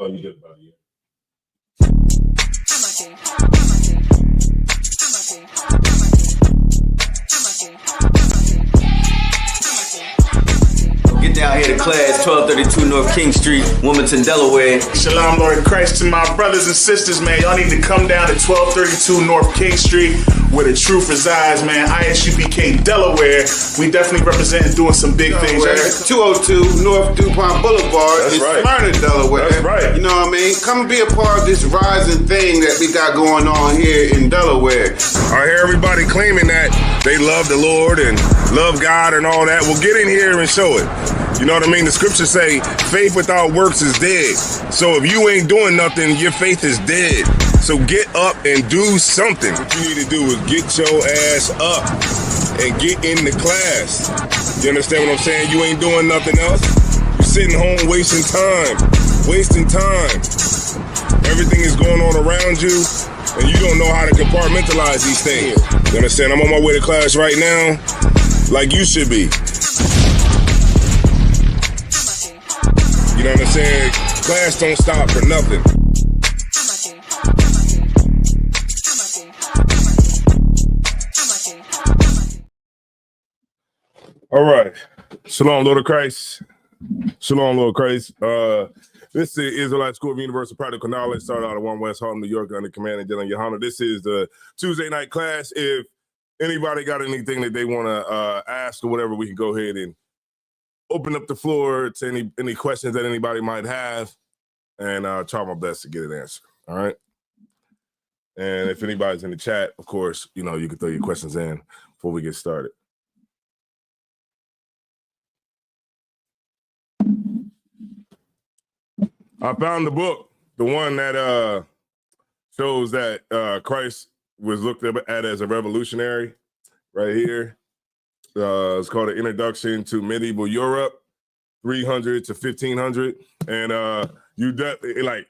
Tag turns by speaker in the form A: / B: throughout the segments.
A: Oh, you did about it.
B: Get down here to class, 1232 North King Street, Wilmington, Delaware.
C: Shalom, Lord Christ, to my brothers and sisters, man. Y'all need to come down to 1232 North King Street, where the truth resides, man. Isupk, Delaware. We definitely representing doing some big things.
D: 202 North DuPont Boulevard in Smyrna, Delaware.
A: That's right.
D: You know what I mean? Come and be a part of this rising thing that we got going on here in Delaware.
A: I hear everybody claiming that they love the Lord and love God and all that. Well, get in here and show it. You know what I mean? The scriptures say faith without works is dead. So if you ain't doing nothing, your faith is dead. So get up and do something. What you need to do is get your ass up and get in the class. You understand what I'm saying? You ain't doing nothing else. You're sitting home wasting time. Everything is going on around you, and you don't know how to compartmentalize these things. You understand? I'm on my way to class right now, like you should be. You know what I'm saying? Class don't stop for nothing. All right. Shalom, Lord of Christ. Shalom, Lord of Christ. This is Israelite School of Universal Practical Knowledge, started out of 1 West Harlem, New York, under command of Dylan Yohana. This is the Tuesday night class. If anybody got anything that they want to ask or whatever, we can go ahead and open up the floor to any questions that anybody might have, and I'll try my best to get an answer. All right. And if anybody's in the chat, of course, you know, you can throw your questions in before we get started. I found the book, the one that shows that Christ was looked at as a revolutionary, right here. It's called An Introduction to Medieval Europe, 300 to 1500. And you definitely like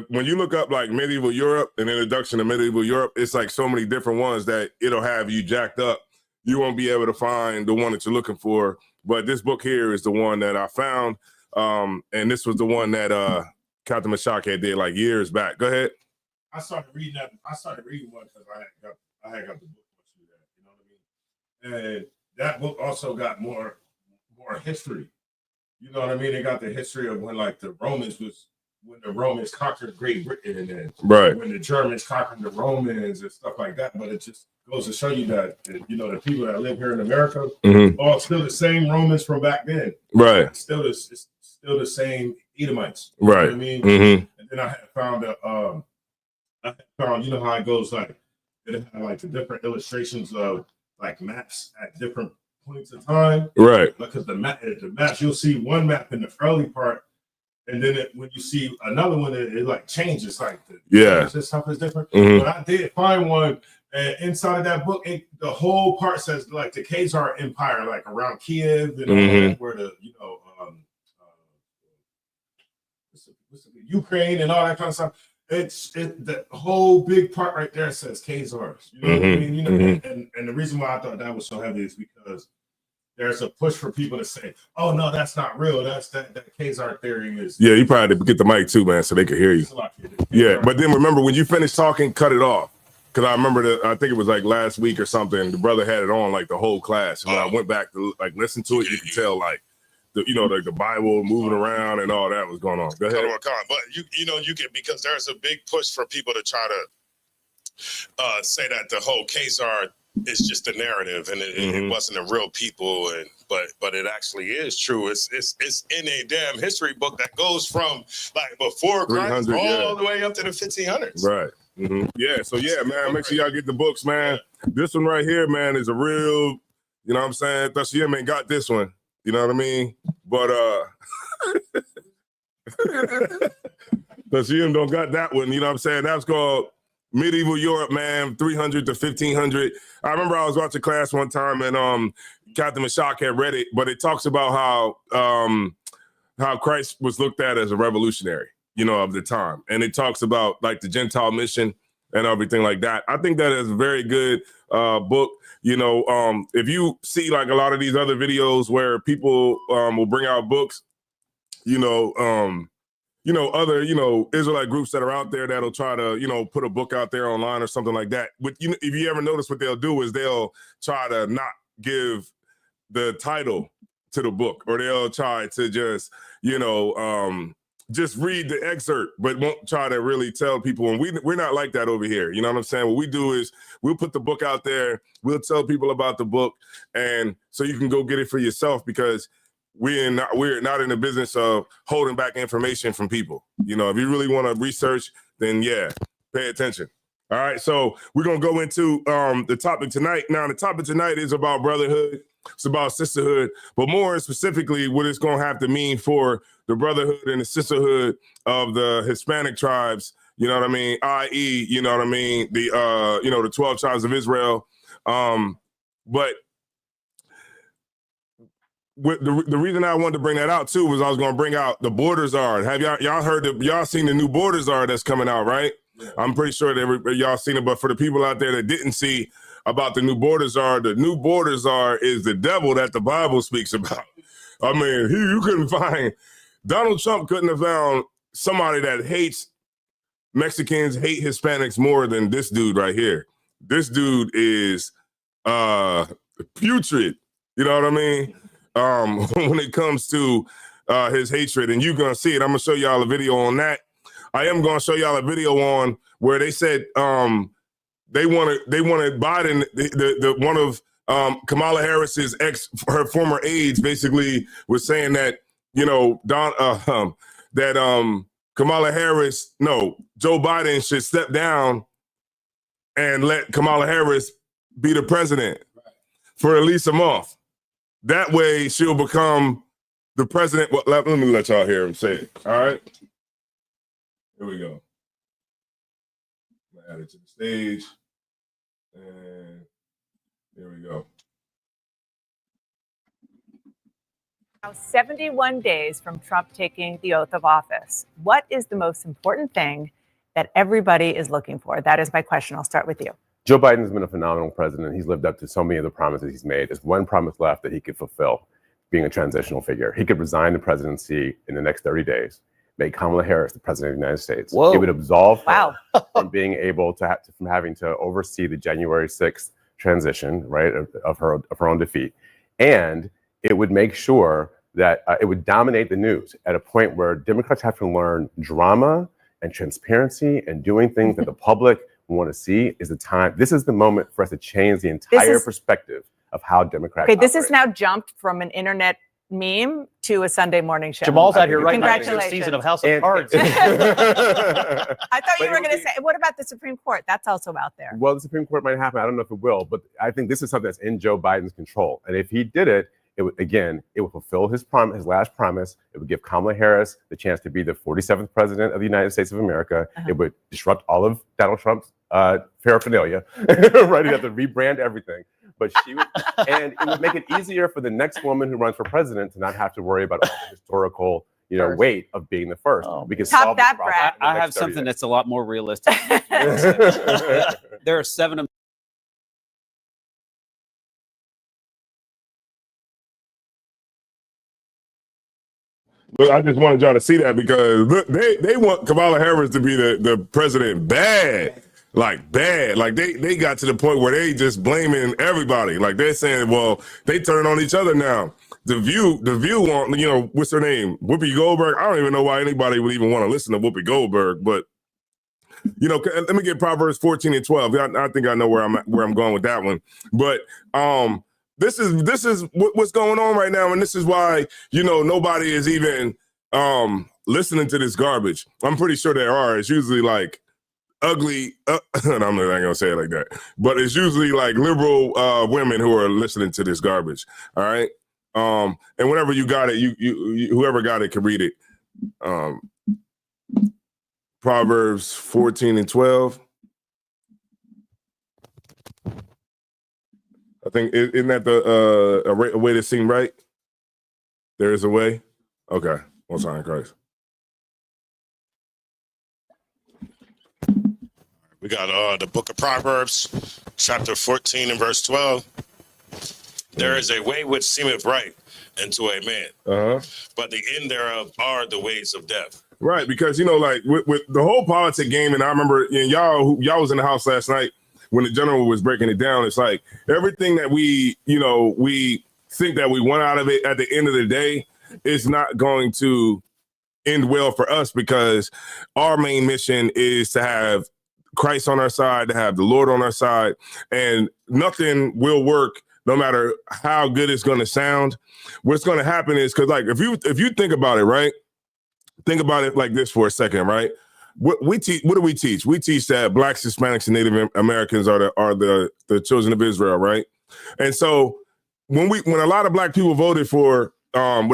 A: when you look up like medieval Europe, An Introduction to Medieval Europe, it's like so many different ones that it'll have you jacked up. You won't be able to find the one that you're looking for. But this book here is the one that I found. And this was the one that Captain Isupk had did like years back. Go ahead.
E: I started reading one because I had got the book. You know what I mean? And that book also got more history. You know what I mean? They got the history of when like when the Romans conquered Great Britain, and then when the Germans conquered the Romans and stuff like that. But it just goes to show you that you know the people that live here in America are still the same Romans from back then.
A: Right.
E: It's still the same Edomites.
A: You know
E: what I mean? And then I had found you know how it goes, like it had like the different illustrations of like maps at different points of time.
A: Right.
E: Because the maps, you'll see one map in the early part, and then when you see another one, it like changes. Like this stuff is different. But I did find one, and inside of that book, the whole part says like the Czar Empire, like around Kiev and all that, where the Ukraine and all that kind of stuff. The whole big part right there says Khazars. You know what I mean? You know, and the reason why I thought that was so heavy is because there's a push for people to say, "Oh no, that's not real. That's that Khazar theory is."
A: Yeah, you probably had to get the mic too, man, so they could hear you. Yeah, but then remember when you finish talking, cut it off. Because I remember I think it was like last week or something. The brother had it on like the whole class. And when I went back to like listen to it, you could tell like the Bible moving around and all that was going on. Go ahead.
F: But you can, because there's a big push for people to try to say that the whole Khazar is just a narrative and it wasn't a real people, but it actually is true. It's in a damn history book that goes from like before Christ all the way up to the 1500s.
A: Right. Yeah. So yeah, man, make sure y'all get the books, man. This one right here, man, is a real. You know what I'm saying? Thashiyam ain't got this one. You know what I mean? But Thashiyam don't got that one. You know what I'm saying? That's called Medieval Europe, man, 300 to 1500. I remember I was watching class one time and Captain Isupk had read it, but it talks about how Christ was looked at as a revolutionary, you know, of the time. And it talks about like the Gentile mission and everything like that. I think that is a very good book. You know, if you see like a lot of these other videos where people will bring out books, you know, other, Israelite groups that are out there that'll try to, put a book out there online or something like that. But if you ever notice, what they'll do is they'll try to not give the title to the book, or they'll try to just, just read the excerpt, but won't try to really tell people. And we're not like that over here. You know what I'm saying? What we do is we'll put the book out there. We'll tell people about the book, and so you can go get it for yourself, because we're not in the business of holding back information from people. If you really want to research, then yeah, pay attention. All right, so we're gonna go into the topic tonight. Now, the topic tonight is about brotherhood. It's about sisterhood, but more specifically, what it's gonna have to mean for the brotherhood and the sisterhood of the Hispanic tribes. You know what I mean? I.e., you know what I mean? The 12 tribes of Israel. But the reason I wanted to bring that out too was I was going to bring out the Border Czar. Have y'all heard? Y'all seen the new Border Czar that's coming out, right? Yeah. I'm pretty sure that y'all seen it, but for the people out there that didn't see about the new Border Czar, the new Border Czar is the devil that the Bible speaks about. I mean, you couldn't find, Donald Trump couldn't have found somebody that hates Mexicans, hate Hispanics more than this dude right here. This dude is putrid. You know what I mean? When it comes to his hatred, and you're gonna see it. I'm gonna show y'all a video on that. I am gonna show y'all a video on where they said they wanted Biden, the one of Kamala Harris's her former aides, basically was saying that Kamala Harris, no, Joe Biden should step down and let Kamala Harris be the president for at least a month. That way she'll become the president. Well, let me let y'all hear him say it. All right. Here we go. I'm gonna add it to the stage. And here we go.
G: Now, 71 days from Trump taking the oath of office. What is the most important thing that everybody is looking for? That is my question. I'll start with you.
H: Joe Biden has been a phenomenal president. He's lived up to so many of the promises he's made. There's one promise left that he could fulfill, being a transitional figure. He could resign the presidency in the next 30 days, make Kamala Harris the president of the United States.
I: Whoa.
H: It would absolve her from being able to from having to oversee the January 6th transition, right, of her own defeat. And it would make sure that it would dominate the news at a point where Democrats have to learn drama and transparency and doing things that the public want to see. Is the time. This is the moment for us to change the entire perspective of how Democrats operate.
G: This has now jumped from an internet meme to a Sunday morning show.
I: Jamal's out here right now.
G: Congratulations.
I: Season of House of Cards.
G: I thought you were going to say, what about the Supreme Court? That's also out there.
H: Well, the Supreme Court might happen. I don't know if it will, but I think this is something that's in Joe Biden's control. And if he did it, it would fulfill his last promise. It would give Kamala Harris the chance to be the 47th president of the United States of America. It would disrupt all of Donald Trump's paraphernalia, right? You have to rebrand everything. But and it would make it easier for the next woman who runs for president to not have to worry about all the historical, weight of being the first. We can solve that, Brad.
I: I have something that's a lot more realistic. There are 7 of
A: Look, I just wanted y'all to see that, because look, they want Kamala Harris to be the president bad. Like they got to the point where they just blaming everybody. Like they're saying, well, they turn on each other now. The View want, what's her name? Whoopi Goldberg. I don't even know why anybody would even want to listen to Whoopi Goldberg, but let me get Proverbs 14 and 12. I think I know where I'm going with that one. But this is what's going on right now, and this is why nobody is even listening to this garbage. I'm pretty sure there are. It's usually like ugly. I'm not gonna say it like that, but it's usually like liberal women who are listening to this garbage. All right, and whenever you got it, you whoever got it can read it. Proverbs 14 and 12. I think, isn't that a way to seem right? There is a way? Okay. One time, Christ.
F: We got the book of Proverbs, chapter 14 and verse 12. There is a way which seemeth right unto a man, but the end thereof are the ways of death.
A: Right, because like with the whole politic game, and I remember y'all was in the house last night when the general was breaking it down. It's like everything that we think that we want out of it at the end of the day is not going to end well for us, because our main mission is to have Christ on our side, to have the Lord on our side, and nothing will work no matter how good it's going to sound. What's going to happen is, because like if you think about it, right? Think about it like this for a second, right? What do we teach? We teach that Blacks, Hispanics, and Native Americans are the children of Israel, right? And so when a lot of black people voted for Trump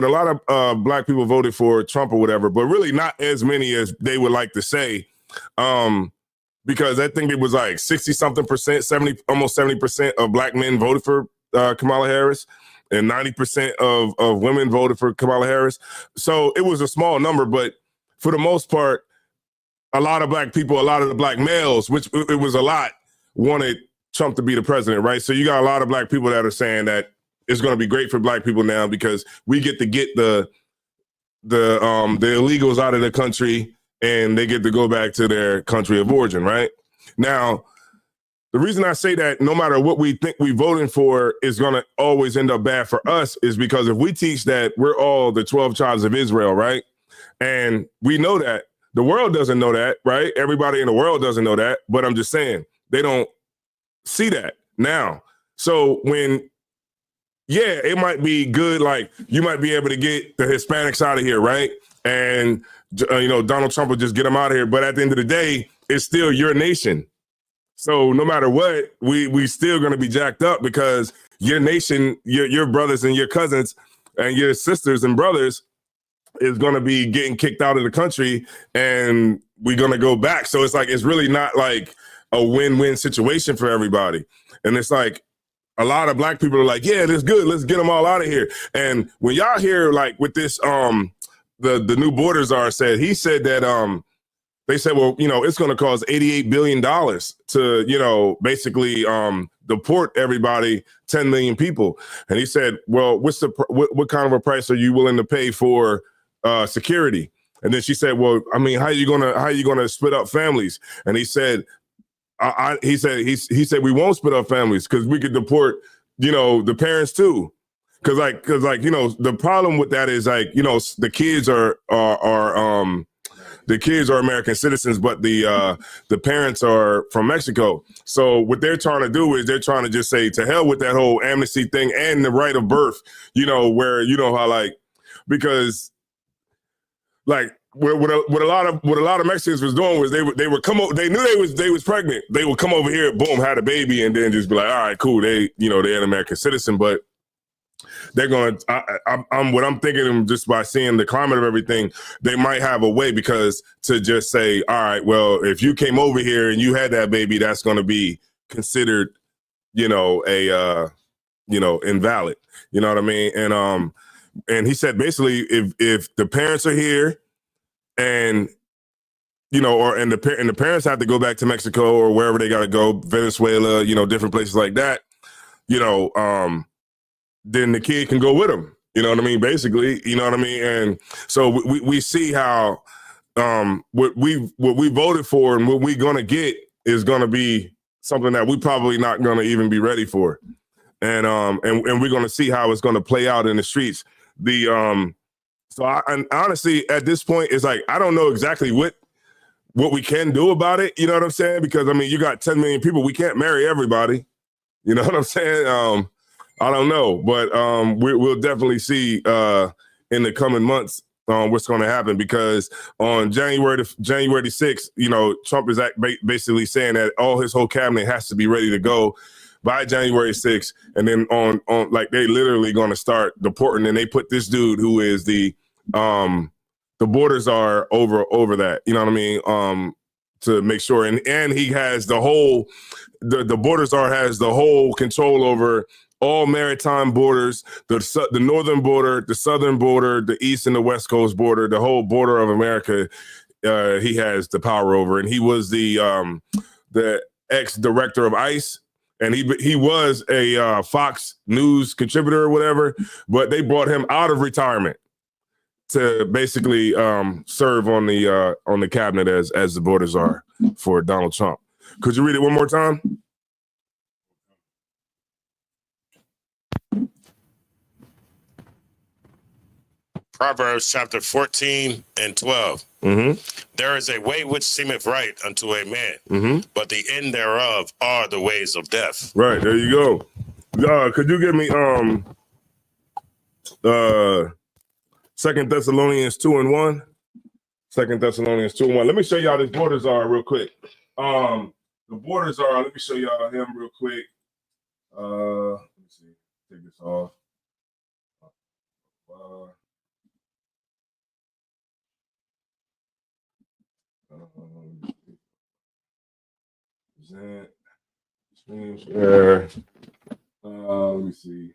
A: or whatever, but really not as many as they would like to say, because I think it was like 60-something%, 70, almost 70% of black men voted for Kamala Harris, and 90% of women voted for Kamala Harris. So it was a small number, but for the most part, a lot of black people, a lot of the black males, which it was a lot, wanted Trump to be the president, right? So you got a lot of black people that are saying that it's going to be great for black people now because we get to get the illegals out of the country and they get to go back to their country of origin, right? Now, the reason I say that no matter what we think we voting for is going to always end up bad for us is because if we teach that we're all the 12 tribes of Israel, right? And we know that. The world doesn't know that, right? Everybody in the world doesn't know that, but I'm just saying they don't see that now. So it might be good, like you might be able to get the Hispanics out of here, right? And, Donald Trump will just get them out of here. But at the end of the day, it's still your nation. So no matter what, we still going to be jacked up because your nation, your brothers and your cousins and your sisters and brothers is going to be getting kicked out of the country and we're going to go back. So it's like, it's really not like a win-win situation for everybody. And it's like a lot of black people are like, yeah, that's good. Let's get them all out of here. And when y'all hear like with this, the new border czar said, he said that, they said, well, it's going to cost $88 billion to, basically deport everybody, 10 million people. And he said, well, what kind of a price are you willing to pay for security? And then she said, well, I mean, how are you gonna split up families? And he said, he said we won't split up families because we could deport, the parents too. Cause the problem with that is like, the kids are American citizens, but the parents are from Mexico. So what they're trying to do is they're trying to just say to hell with that whole amnesty thing and the right of birth, where how like, because like what a lot of Mexicans was doing was they would come over, they knew they was pregnant. They would come over here, boom, had a baby, and then just be like, all right, cool, they're an American citizen, but they're going what I'm thinking just by seeing the climate of everything, they might have a way because to just say, all right, well, if you came over here and you had that baby, that's going to be considered, invalid. You know what I mean? And he said basically if the parents are here and the parents have to go back to Mexico or wherever they got to go, Venezuela, different places like that, then the kid can go with them. You know what I mean? Basically, you know what I mean? And so we see how what we voted for and what we're going to get is going to be something that we probably not going to even be ready for. And we're going to see how it's going to play out in the streets. And honestly, at this point, it's like, I don't know exactly what we can do about it. You know what I'm saying? Because I mean, you got 10 million people. We can't marry everybody. You know what I'm saying? I don't know, but we'll definitely see in the coming months what's going to happen, because on January the 6th, Trump is basically saying that all his whole cabinet has to be ready to go by January 6th. And then on like they literally going to start deporting, and they put this dude who is the borders are over that, you know what I mean? To make sure. And he has the border czar has the whole control over all maritime borders, the northern border, the southern border, the east and the west coast border, the whole border of America. He has the power over, and he was the ex-director of ICE, and he was a Fox News contributor or whatever, but they brought him out of retirement to basically serve on the cabinet as the borders are for Donald Trump. Could you read it one more time?
F: Proverbs chapter 14 and 12.
A: Mm-hmm.
F: There is a way which seemeth right unto a man,
A: Mm-hmm.
F: but the end thereof are the ways of death.
A: Right, there you go. Could you give me 2 Thessalonians 2:1? 2 Thessalonians 2:1. Let me show y'all these borders are real quick. The borders are, let me show y'all him real quick. Let me see. Take this off. Screen share. Let me see.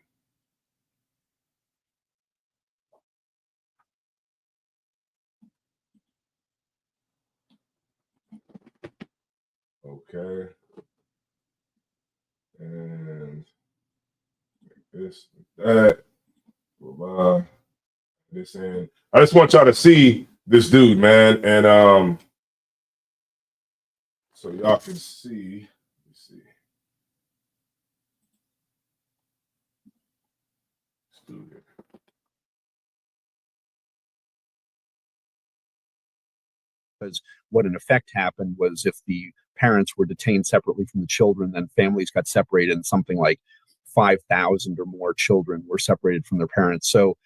A: Okay. And this, that. This and I just want y'all to see this dude, man, and so y'all can see. Let's see. Let's do it.
J: Because what in effect happened was if the parents were detained separately from the children, then families got separated, and something like 5,000 or more children were separated from their parents. So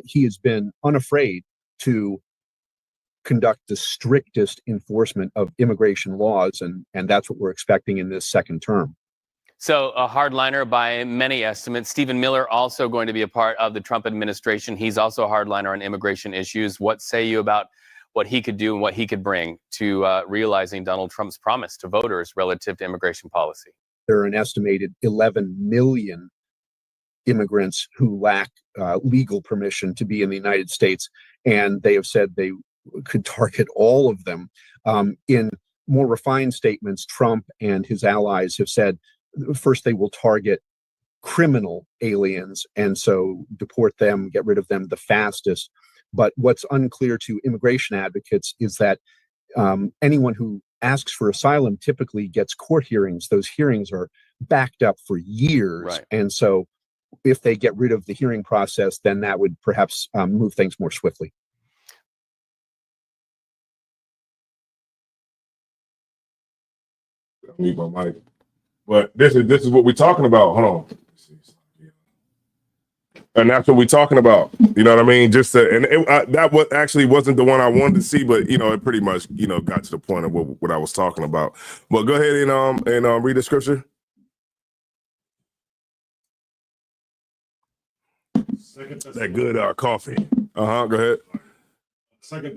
J: he has been unafraid to conduct the strictest enforcement of immigration laws, and that's what we're expecting in this second term.
K: So a hardliner by many estimates. Stephen Miller also going to be a part of the Trump administration. He's also a hardliner on immigration issues. What say you about what he could do and what he could bring to realizing Donald Trump's promise to voters relative to immigration policy?
J: There are an estimated 11 million immigrants who lack legal permission to be in the United States, and they have said they could target all of them. In more refined statements, Trump and his allies have said, first, they will target criminal aliens, and so deport them, get rid of them the fastest. But what's unclear to immigration advocates is that anyone who asks for asylum typically gets court hearings. Those hearings are backed up for years.
K: Right.
J: And so if they get rid of the hearing process, then that would perhaps move things more swiftly.
A: Mute my mic. But this is what we're talking about. Hold on. And that's what we're talking about. You know what I mean? Just that what actually wasn't the one I wanted to see, but it pretty much got to the point of what I was talking about. But go ahead and read the scripture. That good coffee. Go ahead.
E: 2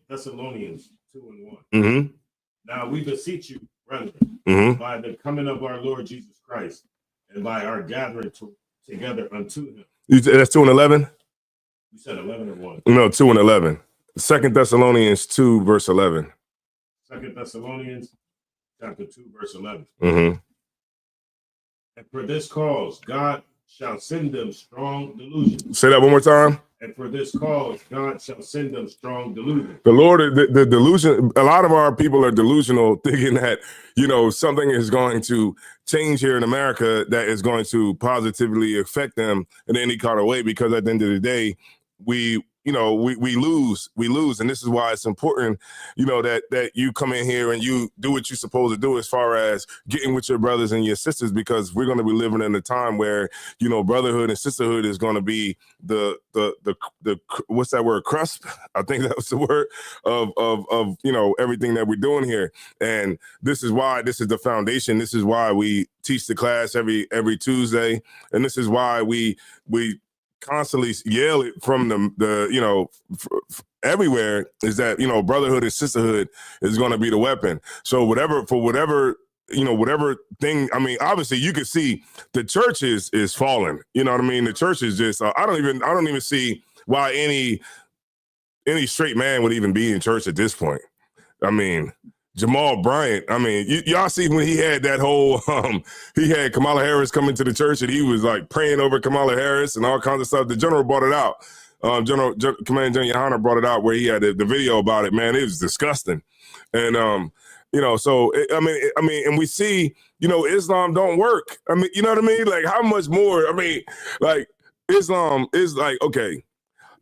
E: Thessalonians 2:1.
A: Mm-hmm.
E: Now we beseech you, brethren,
A: Mm-hmm.
E: by the coming of our Lord Jesus Christ, and by our gathering together unto him.
A: That's 2 and 11?
E: You said 11 or 1?
A: No, 2 and 11. 2 Thessalonians 2, verse 11.
E: 2 Thessalonians chapter 2, verse 11.
A: Mm-hmm.
E: And for this cause, God shall send them strong delusion.
A: Say that one more time.
E: And for this cause, God shall send them strong delusion.
A: The Lord, the delusion, a lot of our people are delusional, thinking that, something is going to change here in America that is going to positively affect them in any kind of way, because at the end of the day, we lose. And this is why it's important, that you come in here and you do what you're supposed to do as far as getting with your brothers and your sisters, because we're going to be living in a time where, brotherhood and sisterhood is going to be the what's that word? Crusp. I think that was the word of everything that we're doing here. And this is why this is the foundation. This is why we teach the class every Tuesday. And this is why we constantly yell it from the everywhere, is that brotherhood and sisterhood is going to be the weapon. So whatever thing, I mean, obviously you can see the church is falling. You know what I mean? The church is just I don't even see why any straight man would even be in church at this point. I mean, Jamal Bryant, I mean, y'all see when he had that whole, he had Kamala Harris come into the church and he was like praying over Kamala Harris and all kinds of stuff. The general brought it out. Commander General Hunter brought it out where he had the video about it. Man, it was disgusting, and so and we see, Islam don't work. I mean, you know what I mean? Like, how much more? I mean, like, Islam is like, okay.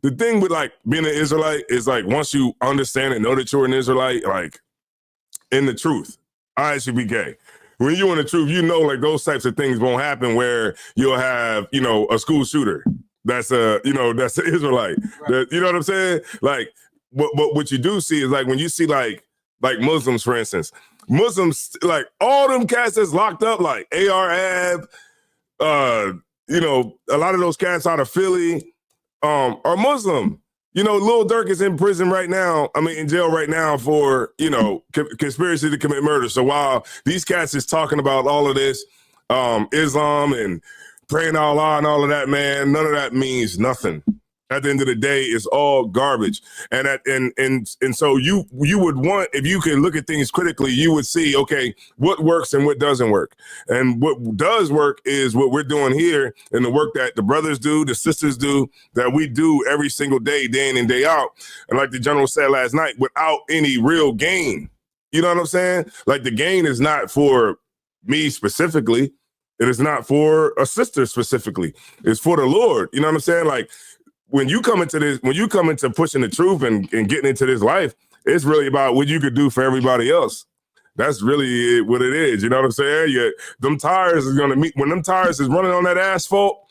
A: The thing with like being an Israelite is like once you understand and know that you're an Israelite, like in the truth, Isupk. When you're in the truth, like those types of things won't happen where you'll have, a school shooter that's that's an Israelite. Right. You know what I'm saying? Like, what you do see is like when you see like Muslims, for instance, like all them cats that's locked up, like AR-Ab, a lot of those cats out of Philly are Muslim. Lil Durk is in prison right now. I mean, in jail right now for, conspiracy to commit murder. So while these cats is talking about all of this, Islam and praying to Allah and all of that, man, none of that means nothing. At the end of the day, it's all garbage. And so you would want, if you can look at things critically, you would see, okay, what works and what doesn't work. And what does work is what we're doing here and the work that the brothers do, the sisters do, that we do every single day, day in and day out. And like the general said last night, without any real gain. You know what I'm saying? Like the gain is not for me specifically. It is not for a sister specifically. It's for the Lord. You know what I'm saying? Like, when you come into pushing the truth and getting into this life, it's really about what you could do for everybody else. That's really what it is. You know what I'm saying? Them tires is gonna meet when them tires is running on that asphalt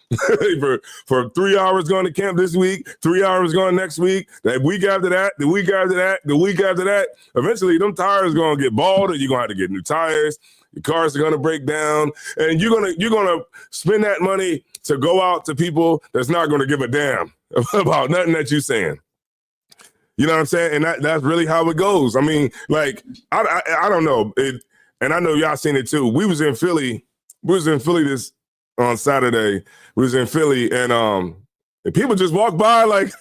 A: for 3 hours going to camp this week, 3 hours going next week, that week after that, the week after that, the week after that. Eventually, them tires gonna get bald, and you're gonna have to get new tires. Your cars are gonna break down, and you're gonna spend that money to go out to people that's not gonna give a damn about nothing that you're saying. You know what I'm saying? And that's really how it goes. I mean, like, I don't know. And I know y'all seen it too. We was in Philly this on Saturday. We was in Philly and people just walk by like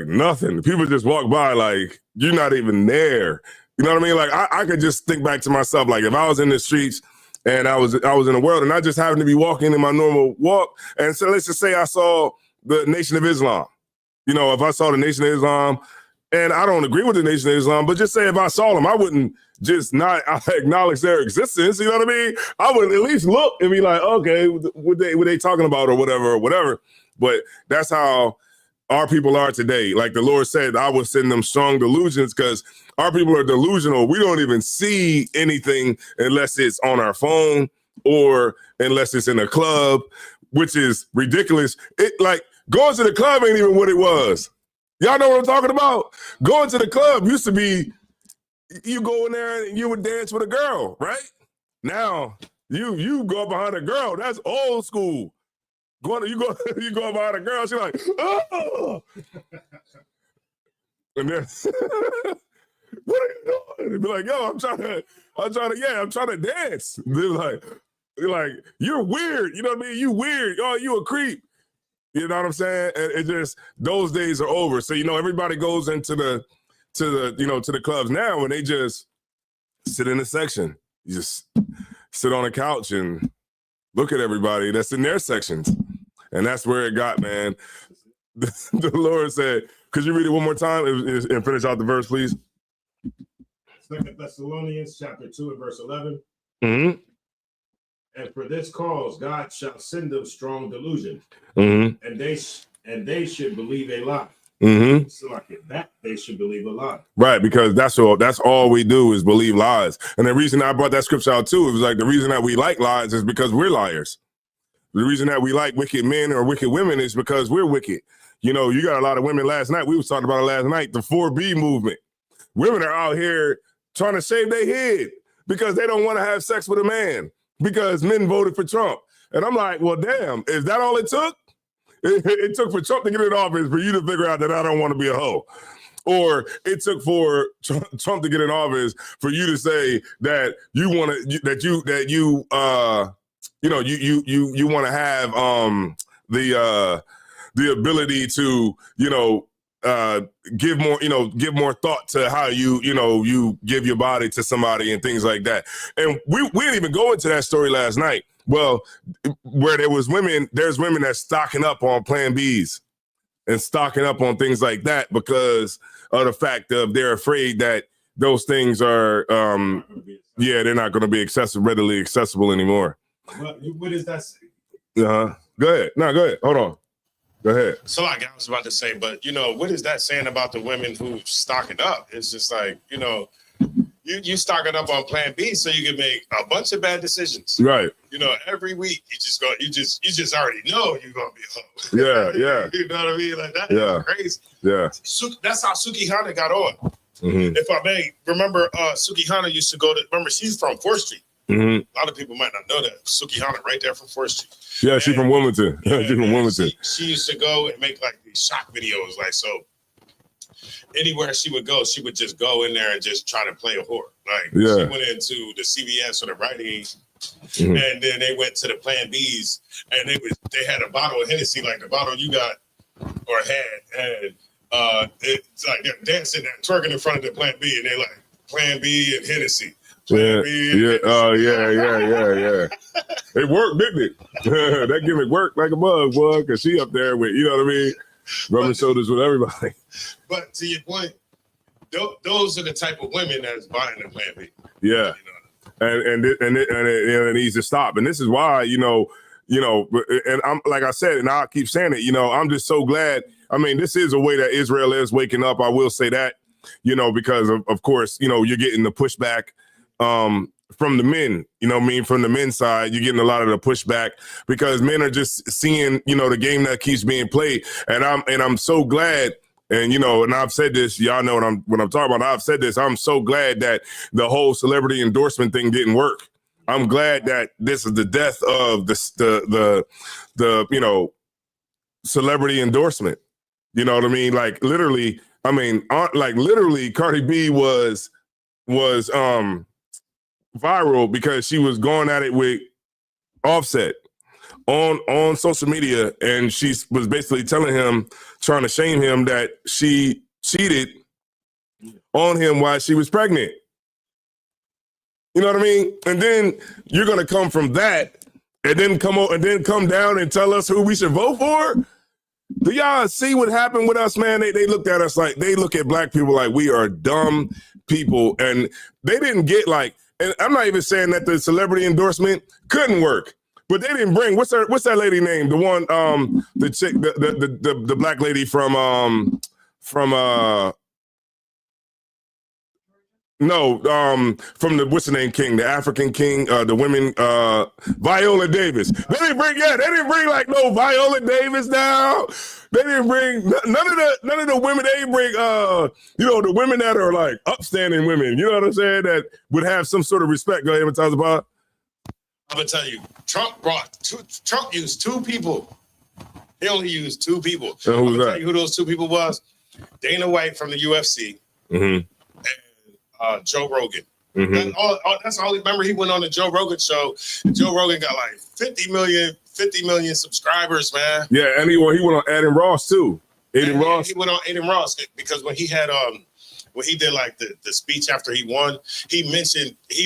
A: nothing. People just walk by like you're not even there. You know what I mean? Like I could just think back to myself. Like if I was in the streets and I was in the world and I just happened to be walking in my normal walk. And so let's just say I saw the Nation of Islam. If I saw the Nation of Islam, and I don't agree with the Nation of Islam, but just say if I saw them, I wouldn't just not acknowledge their existence. You know what I mean? I would at least look and be like, okay, what they talking about or whatever. But that's how our people are today. Like the Lord said, I will send them strong delusions because our people are delusional. We don't even see anything unless it's on our phone or unless it's in a club, which is ridiculous. Going to the club ain't even what it was. Y'all know what I'm talking about? Going to the club used to be, you go in there and you would dance with a girl, right? Now, you go behind a girl. That's old school. You go behind a girl, she's like, oh! And then, what are you doing? They'd be like, yo, I'm trying to dance. They're like, you're weird. You know what I mean? You weird. Oh, you a creep. You know what I'm saying? And it just, those days are over. So, everybody goes into the clubs now and they just sit in a section. You just sit on a couch and look at everybody that's in their sections. And that's where it got, man. The Lord said, could you read it one more time and finish out the verse, please?
E: 2 Thessalonians chapter 2 and verse 11.
A: Mm-hmm.
E: And for this cause, God shall send them strong delusion,
A: mm-hmm.
E: and they should believe a lie.
A: Mm-hmm.
E: So like that, they should believe a lie.
A: Right, because that's all we do is believe lies. And the reason I brought that scripture out too, it was like the reason that we like lies is because we're liars. The reason that we like wicked men or wicked women is because we're wicked. You got a lot of women last night. We was talking about it last night, the 4B movement. Women are out here trying to shave their head because they don't want to have sex with a man. Because men voted for Trump. And I'm like, well, damn, is that all it took? It took for Trump to get in office for you to figure out that I don't want to be a hoe. Or it took for Trump to get in office for you to say that you want to, you want to have the ability to, give more thought to how you give your body to somebody and things like that. And we didn't even go into that story last night. Well, where there's women that's stocking up on Plan Bs. and stocking up on things like that because of the fact of they're afraid that those things are, they're not going to be readily accessible anymore.
E: What is that?
A: Go ahead. No, go ahead. Hold on. Go ahead.
F: So like I was about to say, but what is that saying about the women who stocking up? It's just like, you stocking up on Plan B so you can make a bunch of bad decisions.
A: Right.
F: Every week you just already know you're gonna be a hoe.
A: Yeah.
F: You know what I mean? Like that
A: Yeah.
F: is crazy.
A: Yeah.
F: That's how Sukihana got on.
A: Mm-hmm.
F: If I may remember, Sukihana used to remember she's from 4th Street.
A: Mm-hmm.
F: A lot of people might not know that. Sukihana right there from 4th Street.
A: Yeah, she's from Wilmington. She's from Wilmington.
F: She used to go and make like these shock videos. Like, so anywhere she would go, she would just go in there and just try to play a whore. Like, she went into the CVS or the Rite Aid, and then they went to the Plan Bs, and they had a bottle of Hennessy, like the bottle you got or had, and it's like they're dancing and twerking in front of the Plan B, and they're like, Plan B and Hennessy.
A: Yeah. It worked, didn't it? That gimmick worked like a bug, boy, because she up there with, rubbing shoulders with everybody.
F: But to your point, those are the type of women that's buying the Plan B.
A: Yeah. And it needs to stop. And this is why, and I'm like I said, and I'll keep saying it, I'm just so glad. I mean, this is a way that Israel is waking up. I will say that, because of course, you're getting the pushback from the men, from the men's side, you're getting a lot of the pushback because men are just seeing, the game that keeps being played. And I'm so glad. And, and I've said this, y'all know what I'm talking about. I've said this. I'm so glad that the whole celebrity endorsement thing didn't work. I'm glad that this is the death of the celebrity endorsement. You know what I mean? Like literally, Cardi B was viral because she was going at it with Offset on social media, and she was basically telling him, trying to shame him that she cheated on him while she was pregnant. You know what I mean? And then you're gonna come from that and then come down and tell us who we should vote for? Do y'all see what happened with us, man? They looked at us like, they look at black people like we are dumb people, and they didn't get like, and I'm not even saying that the celebrity endorsement couldn't work, but they didn't bring, what's that lady name? The one, the chick, the black lady from the, what's the name, king, the African king, the women, Viola Davis. They didn't bring like no Viola Davis down. They didn't bring none of the women. They didn't bring, the women that are like upstanding women. You know what I'm saying? That would have some sort of respect. Go ahead and talk about.
F: I'm gonna tell you, Trump used 2 people. He only used 2 people.
A: And who was that?
F: Tell you who those 2 people was. Dana White from the UFC.
A: Mm-hmm.
F: Joe Rogan.
A: Mm-hmm.
F: That's all. Remember, he went on the Joe Rogan show. And Joe Rogan got like 50 million subscribers, man.
A: Yeah, and he went on Adam Ross too. Ross.
F: He went on Adam Ross because when he had when he did like the speech after he won, he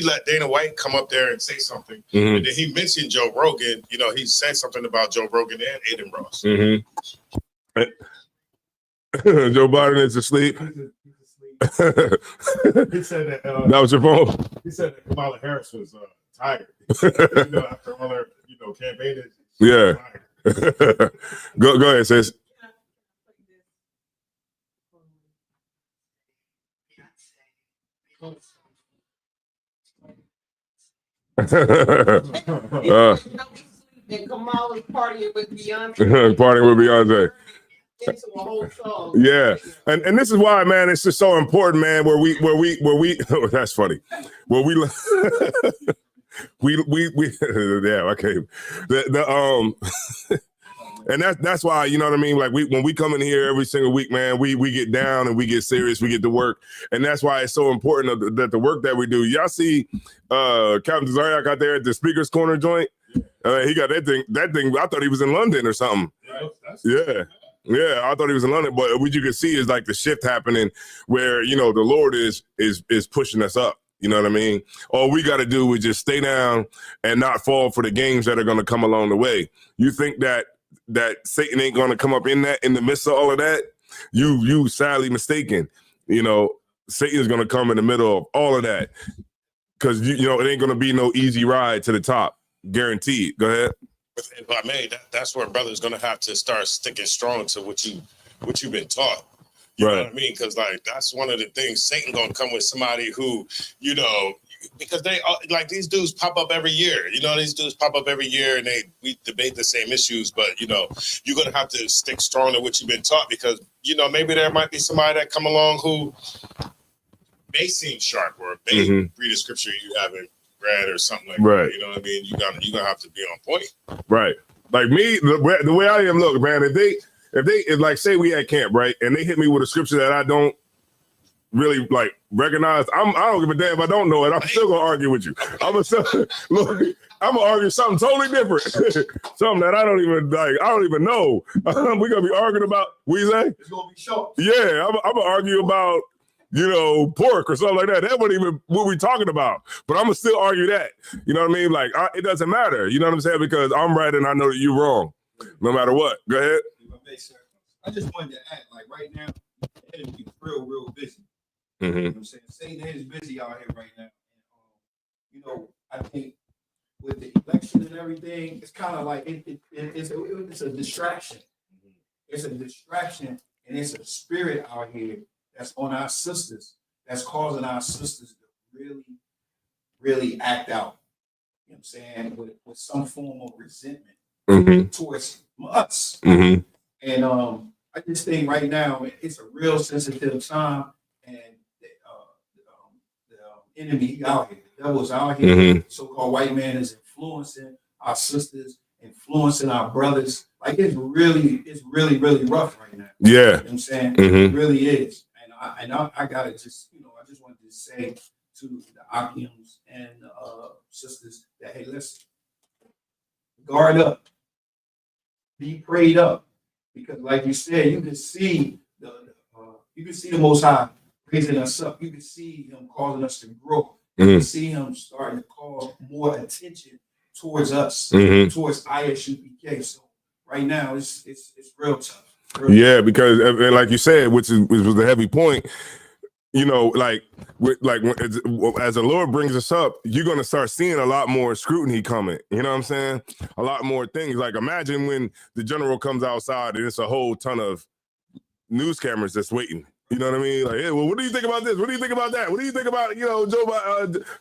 F: let Dana White come up there and say something,
A: mm-hmm.
F: and then he mentioned Joe Rogan. He said something about Joe Rogan and Adam Ross.
A: Mm-hmm. Joe Biden is asleep.
E: He said that
A: that was your phone.
E: He said that Kamala Harris was tired. After all her campaigning.
A: Yeah. Go ahead, sis.
L: And Kamala's partying with Beyonce.
A: Partying with Beyonce.
L: Into a whole song.
A: Yeah, and this is why, man, it's just so important, man. Where we oh, that's funny. Where we yeah, okay. And that's why, you know what I mean? Like when we come in here every single week, man, we get down and we get serious, we get to work. And that's why it's so important that the work that we do. Y'all see Captain Zaryak out there at the Speaker's Corner joint? He got that thing, I thought he was in London or something. Yeah, I thought he was in London, but what you can see is like the shift happening where, the Lord is pushing us up. You know what I mean? All we got to do is just stay down and not fall for the games that are going to come along the way. You think that that Satan ain't gonna come up in the midst of all of that, you sadly mistaken. You know, Satan is gonna come in the middle of all of that. Because you know, it ain't gonna be no easy ride to the top. Guaranteed. Go ahead.
F: If I may, that's where brother's gonna have to start sticking strong to what you've been taught. You know what I mean? Because like that's one of the things. Satan gonna come with somebody who, you know, because they like these dudes pop up every year. You know, these dudes pop up every year and we debate the same issues. But you know, you're gonna have to stick strong to what you've been taught because you know maybe there might be somebody that come along who may seem sharp or may read a scripture you haven't read or something like that. You know what I mean? You're gonna have to be on point.
A: Right. Like me, the way I am, look, man, if like say we at camp, right, and they hit me with a scripture that I don't really like recognize, I don't give a damn if I don't know it. I'm still gonna argue with you. I'm gonna argue something totally different. Something that I don't even know. We're gonna be arguing about what you say?
E: It's gonna be short.
A: Yeah, I'm gonna argue about, you know, pork or something like that. That wasn't even what we're talking about. But I'm gonna still argue that. You know what I mean? Like, it doesn't matter. You know what I'm saying? Because I'm right and I know that you're wrong. No matter what. Go ahead.
E: I just wanted to add, like right now, the enemy is real busy.
A: Mm-hmm.
E: You know what I'm saying? Satan is busy out here right now. And, you know, I think with the election and everything, it's kind of like it's a distraction. It's a distraction, and it's a spirit out here that's on our sisters, that's causing our sisters to really act out. You know what I'm saying? With some form of resentment towards us. And I just think right now it's a real sensitive time, and the enemy out here, the devil's out here. So-called white man is influencing our sisters, influencing our brothers. Like it's really rough right now.
A: Yeah.
E: You know what I'm saying? It really is. And I gotta just, you know, I just wanted to say to the Akims and sisters that, hey, listen, guard up, be prayed up, because like you said, you can see the Most High raising us up. You can see Him causing us to grow. You can see Him starting to call more attention towards us, towards ISUPK. So right now, it's real tough.
A: Yeah, because and like you said, which was the heavy point, you know, like as the Lord brings us up, you're gonna start seeing a lot more scrutiny coming. You know what I'm saying? A lot more things. Like imagine when the general comes outside and it's a whole ton of news cameras that's waiting. You know what I mean? Like, hey, well, what do you think about this? What do you think about that? What do you think about, you know,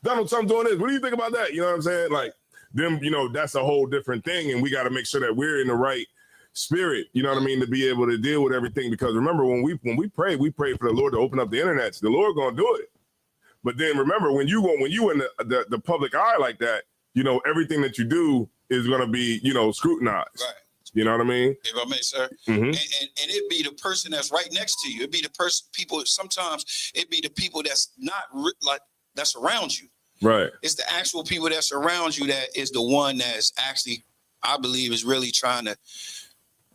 A: Donald Trump doing this? What do you think about that? You know what I'm saying? Like them, you know, that's a whole different thing, and we got to make sure that we're in the right spirit, you know what I mean, to be able to deal with everything. Because remember, when we pray for the Lord to open up the internet. The Lord gonna do it. But then remember, when you in the public eye like that, you know, everything that you do is gonna be, you know, scrutinized.
M: Right.
A: You know what I mean?
M: If I may, sir. And it be the person that's right next to you. It be the people. Sometimes it be the people that's not that's around you.
A: Right.
M: It's the actual people that's around you that is the one that's actually, I believe, is really trying to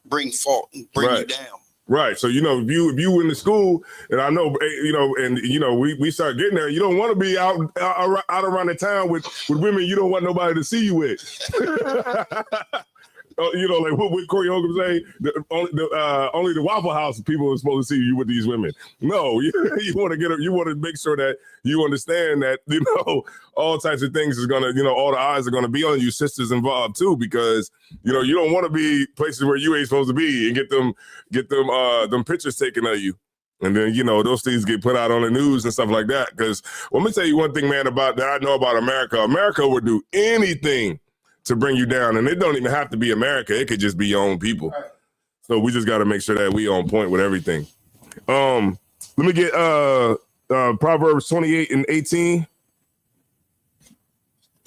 M: bring fault and bring you down.
A: Right. So, you know, if you in the school, and I know, you know, and, you know, we start getting there, you don't want to be out around the town with women you don't want nobody to see you with. You know, like what Corey Holcomb say, only the Waffle House people are supposed to see you with these women. No, you want to make sure that you understand that, you know, all types of things is gonna, you know, all the eyes are gonna be on you, sisters involved too, because, you know, you don't want to be places where you ain't supposed to be and get them pictures taken of you. And then, you know, those things get put out on the news and stuff like that. Because let me tell you one thing, man, about that I know about America. America would do anything to bring you down, and it don't even have to be America. It could just be your own people. Right. So we just got to make sure that we on point with everything. Let me get Proverbs 28 and 18.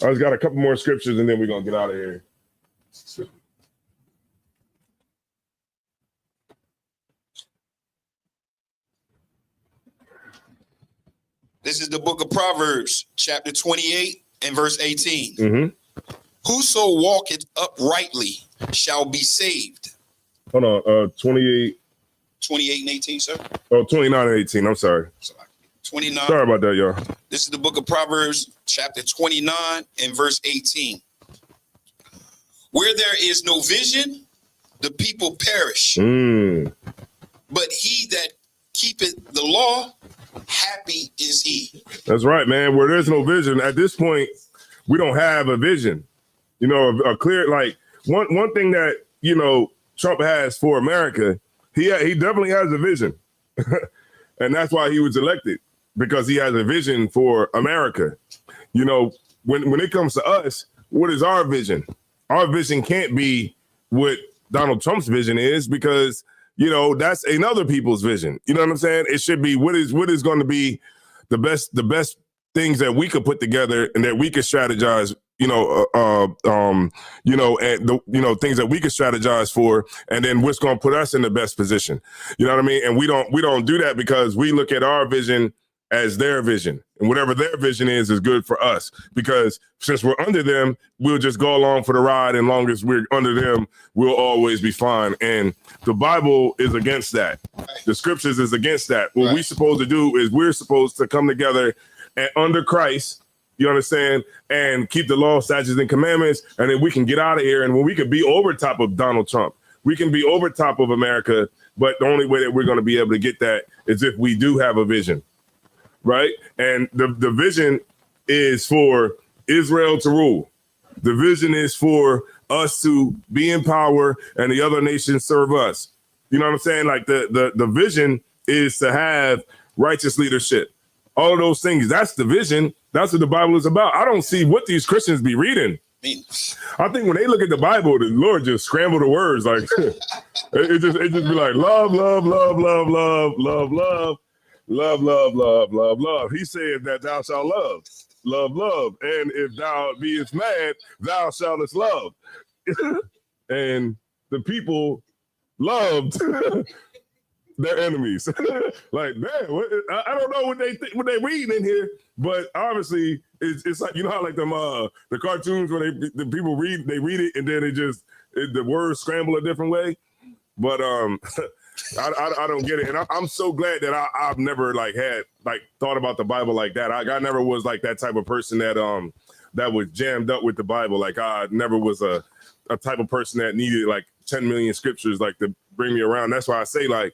A: I just got a couple more scriptures, and then we're gonna get out of here.
M: This is the book of Proverbs, chapter 28 and verse 18. Whoso walketh uprightly shall be saved.
A: Hold on, 28
M: and 18, sir.
A: Oh, 29 and 18. I'm sorry.
M: 29.
A: Sorry about that, y'all.
M: This is the book of Proverbs, chapter 29 and verse 18. Where there is no vision, the people perish. But he that keepeth the law, happy is he.
A: That's right, man. Where there's no vision, at this point, we don't have a vision. You know, a clear, like, one thing that, you know, Trump has for America, he definitely has a vision. And that's why he was elected, because he has a vision for America. You know, when it comes to us, what is our vision? Our vision can't be what Donald Trump's vision is, because, you know, that's another people's vision. You know what I'm saying? It should be what is going to be the best things that we could put together and that we could strategize, you know, you know, and the, you know, things that we could strategize for, and then what's going to put us in the best position. You know what I mean? And we don't do that, because we look at our vision as their vision, and whatever their vision is good for us, because since we're under them, we'll just go along for the ride, and long as we're under them, we'll always be fine. And the Bible is against that. The scriptures is against that. What we're supposed to do is we're supposed to come together and under Christ, you understand, and keep the law, statutes, and commandments, and then we can get out of here. And when we can be over top of Donald Trump, we can be over top of America, but the only way that we're going to be able to get that is if we do have a vision. Right? And the vision is for Israel to rule. The vision is for us to be in power and the other nations serve us. You know what I'm saying? Like the vision is to have righteous leadership. All of those things, that's the vision. That's what the Bible is about. I don't see what these Christians be reading. I think when they look at the Bible, the Lord just scrambled the words. Like it just be like love, love, love, love, love, love, love. Love, love, love, love, love. He said that thou shalt love, love, love. And if thou beest mad, thou shalt love. And the people loved their enemies. Like, man, I don't know what they reading in here, but obviously it's like, you know how like them the cartoons where the people read it and then the words scramble a different way. But I don't get it, and I'm so glad that I've never thought about the Bible like that. I never was like that type of person that was jammed up with the Bible. Like I never was a type of person that needed like 10 million scriptures like to bring me around. That's why I say like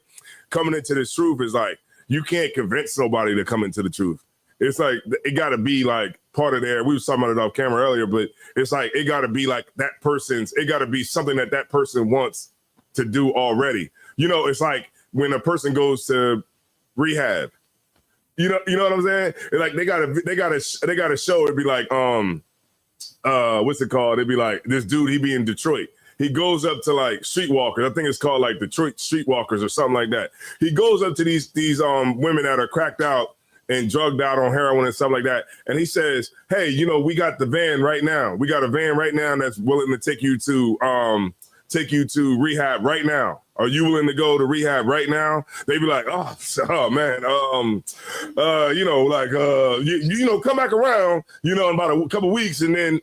A: coming into this truth is like you can't convince nobody to come into the truth. It's like it got to be like part of their. We were talking about it off camera earlier, but it's like it got to be like that person's. It got to be something that person wants to do already. You know, it's like when a person goes to rehab. You know what I'm saying? It's like they gotta show. It'd be like what's it called? It'd be like this dude. He be in Detroit. He goes up to like streetwalkers. I think it's called like Detroit streetwalkers or something like that. He goes up to these women that are cracked out and drugged out on heroin and stuff like that. And he says, "Hey, you know, we got the van right now. We got a van right now that's willing to take you to rehab right now. Are you willing to go to rehab right now?" They be like, oh man, you know, like, you know, come back around, you know, in about a couple weeks. And then,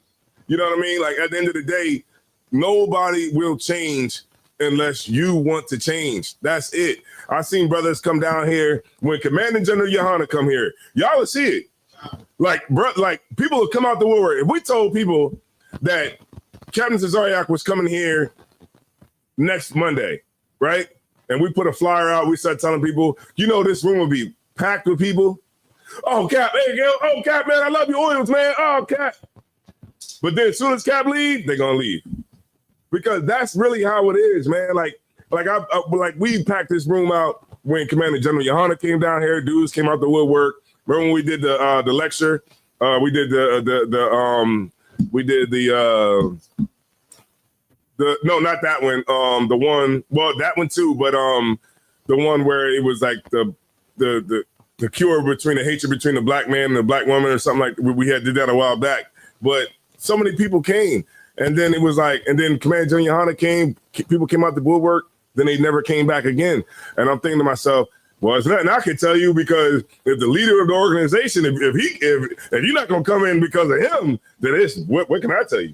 A: you know what I mean? Like at the end of the day, nobody will change unless you want to change. That's it. I've seen brothers come down here when Commanding General Yohana come here. Y'all will see it. Like, bro, like people will come out the woodwork. If we told people that Captain Cesariak was coming here next Monday, right? And we put a flyer out. We start telling people, you know, this room will be packed with people. Oh, Cap, hey, oh, Cap, man, I love you, Oils, man. Oh, Cap. But then as soon as Cap leave, they're gonna leave, because that's really how it is, man. Like we packed this room out when Commander General Yohana came down here. Dudes came out the woodwork. Remember when we did the lecture? We did no, not that one. The one, well, that one too, but the one where it was like the cure between the hatred between the black man and the black woman or something like we did that a while back. But so many people came, and then it was like, and then Commander General Yohana came. People came out the woodwork. Then they never came back again. And I'm thinking to myself, well, it's nothing I can tell you, because if the leader of the organization, if you're not gonna come in because of him, then it's what can I tell you?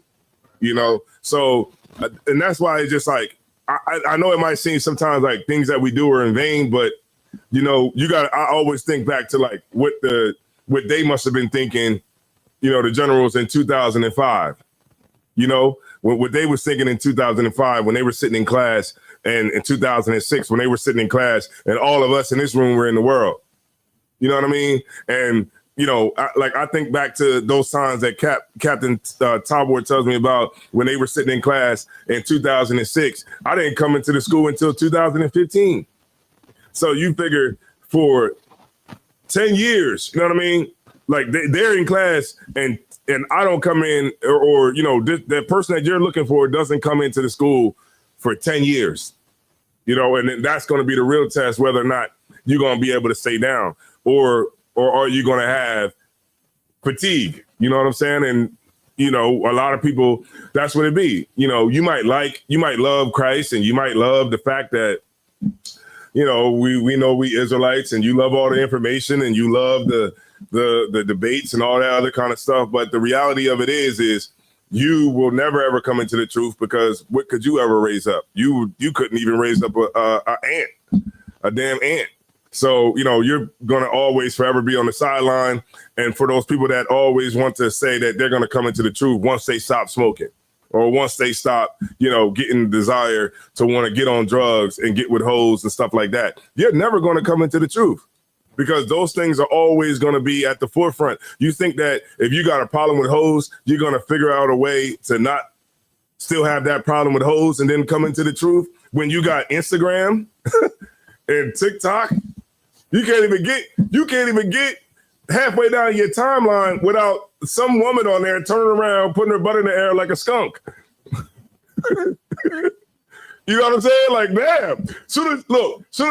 A: You know, so. And that's why it's just like, I know it might seem sometimes like things that we do are in vain, but you know, I always think back to like what they must have been thinking, you know, the generals in 2005, you know, what they were thinking in 2005 when they were sitting in class, and in 2006 when they were sitting in class, and all of us in this room were in the world. You know what I mean? And you know, I think back to those times that Captain Tarbor tells me about when they were sitting in class in 2006. I didn't come into the school until 2015. So you figure for 10 years, you know what I mean? Like they're in class and I don't come in, or you know, that person that you're looking for doesn't come into the school for 10 years, you know, and then that's going to be the real test, whether or not you're going to be able to stay down, or are you going to have fatigue? You know what I'm saying? And, you know, a lot of people, that's what it be. You know, you might love Christ, and you might love the fact that, you know, we know we Israelites, and you love all the information, and you love the debates and all that other kind of stuff. But the reality of it is you will never ever come into the truth, because what could you ever raise up? You couldn't even raise up a damn ant. So, you know, you're going to always forever be on the sideline. And for those people that always want to say that they're going to come into the truth once they stop smoking, or once they stop, you know, getting desire to want to get on drugs and get with hoes and stuff like that, you're never going to come into the truth, because those things are always going to be at the forefront. You think that if you got a problem with hoes, you're going to figure out a way to not still have that problem with hoes and then come into the truth, when you got Instagram and TikTok. You can't even get halfway down your timeline without some woman on there turning around, putting her butt in the air like a skunk. You know what I'm saying? Like, damn. Soon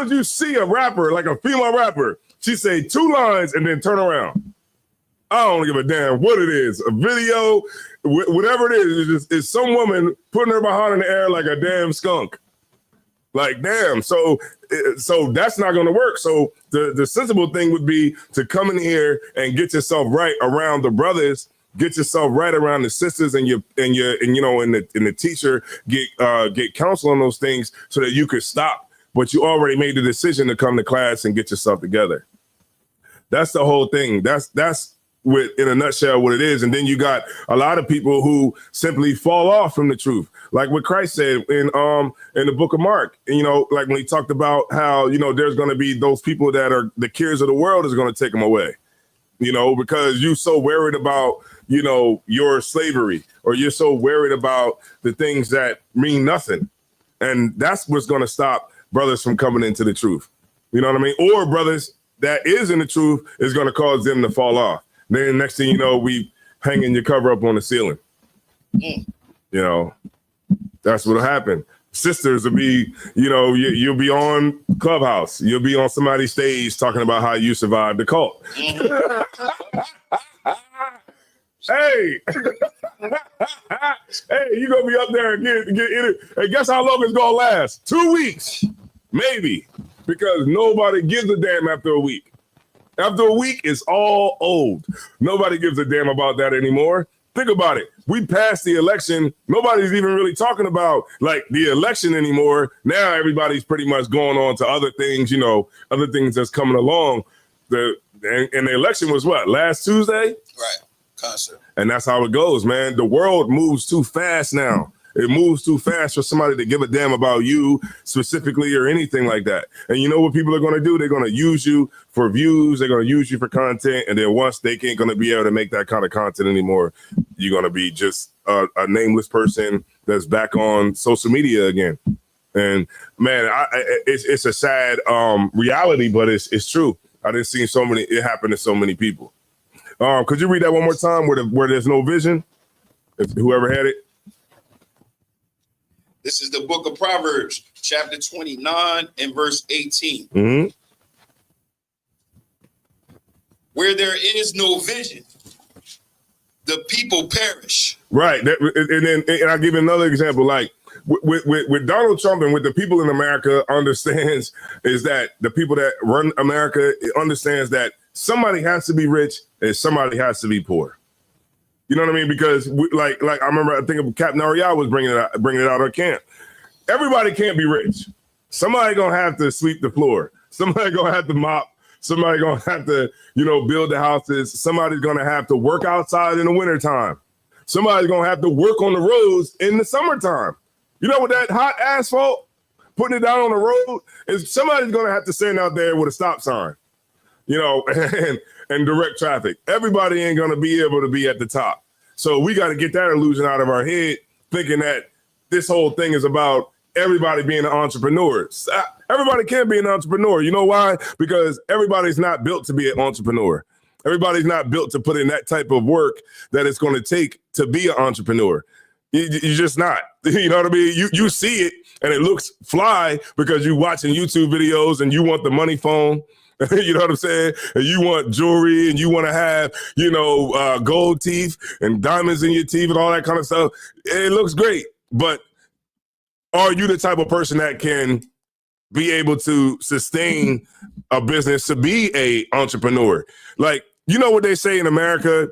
A: as you see a rapper, like a female rapper, she say 2 lines and then turn around. I don't give a damn what it is. A video, whatever it is, it's some woman putting her behind in the air like a damn skunk. Like, damn. So that's not going to work. So the sensible thing would be to come in here and get yourself right around the brothers, get yourself right around the sisters, and the teacher, get counsel on those things so that you could stop. But you already made the decision to come to class and get yourself together. That's the whole thing. That's in a nutshell what it is. And then you got a lot of people who simply fall off from the truth, like what Christ said in the book of Mark. And, you know, like when he talked about how, you know, there's going to be those people that are the cares of the world is going to take them away, you know, because you're so worried about, you know, your slavery, or you're so worried about the things that mean nothing. And that's what's going to stop brothers from coming into the truth. You know what I mean? Or brothers that is in the truth is going to cause them to fall off. Then next thing you know, we hanging your cover up on the ceiling. You know, that's what'll happen. Sisters will be, you know, you'll be on Clubhouse. You'll be on somebody's stage talking about how you survived the cult. Hey, hey, you gonna be up there and get in it. Hey, guess how long it's gonna last? 2 weeks, maybe, because nobody gives a damn after a week. After a week, it's all old. Nobody gives a damn about that anymore. Think about it. We passed the election. Nobody's even really talking about like the election anymore. Now everybody's pretty much going on to other things, you know, other things that's coming along. And the election was what, last Tuesday?
M: Right. Concert.
A: And that's how it goes, man. The world moves too fast now. It moves too fast for somebody to give a damn about you specifically or anything like that. And you know what people are going to do? They're going to use you for views. They're going to use you for content. And then once they ain't going to be able to make that kind of content anymore, you're going to be just a nameless person that's back on social media again. And man, it's a sad reality, but it's true. I didn't see it happen to so many people. Could you read that one more time where there's no vision? If whoever had it.
M: This is the book of Proverbs, chapter 29 and verse 18.
A: Mm-hmm.
M: Where there is no vision, the people perish.
A: Right. And I'll give you another example. Like with Donald Trump and with the people in America understands is that the people that run America understands that somebody has to be rich and somebody has to be poor. You know what I mean? Because like I remember, I think Captain Ariel was bringing it out on camp. Everybody can't be rich. Somebody gonna have to sweep the floor. Somebody gonna have to mop. Somebody gonna have to, you know, build the houses. Somebody's gonna have to work outside in the wintertime. Somebody's gonna have to work on the roads in the summertime. You know, with that hot asphalt, putting it down on the road, is somebody's gonna have to stand out there with a stop sign, you know, and direct traffic. Everybody ain't gonna be able to be at the top. So we got to get that illusion out of our head, thinking that this whole thing is about everybody being an entrepreneur. Everybody can be an entrepreneur. You know why? Because everybody's not built to be an entrepreneur. Everybody's not built to put in that type of work that it's going to take to be an entrepreneur. You're just not. You know what I mean? You see it and it looks fly because you're watching YouTube videos and you want the money phone. You know what I'm saying? And you want jewelry and you want to have, you know, gold teeth and diamonds in your teeth and all that kind of stuff. It looks great. But are you the type of person that can be able to sustain a business, to be a entrepreneur? Like, you know what they say in America,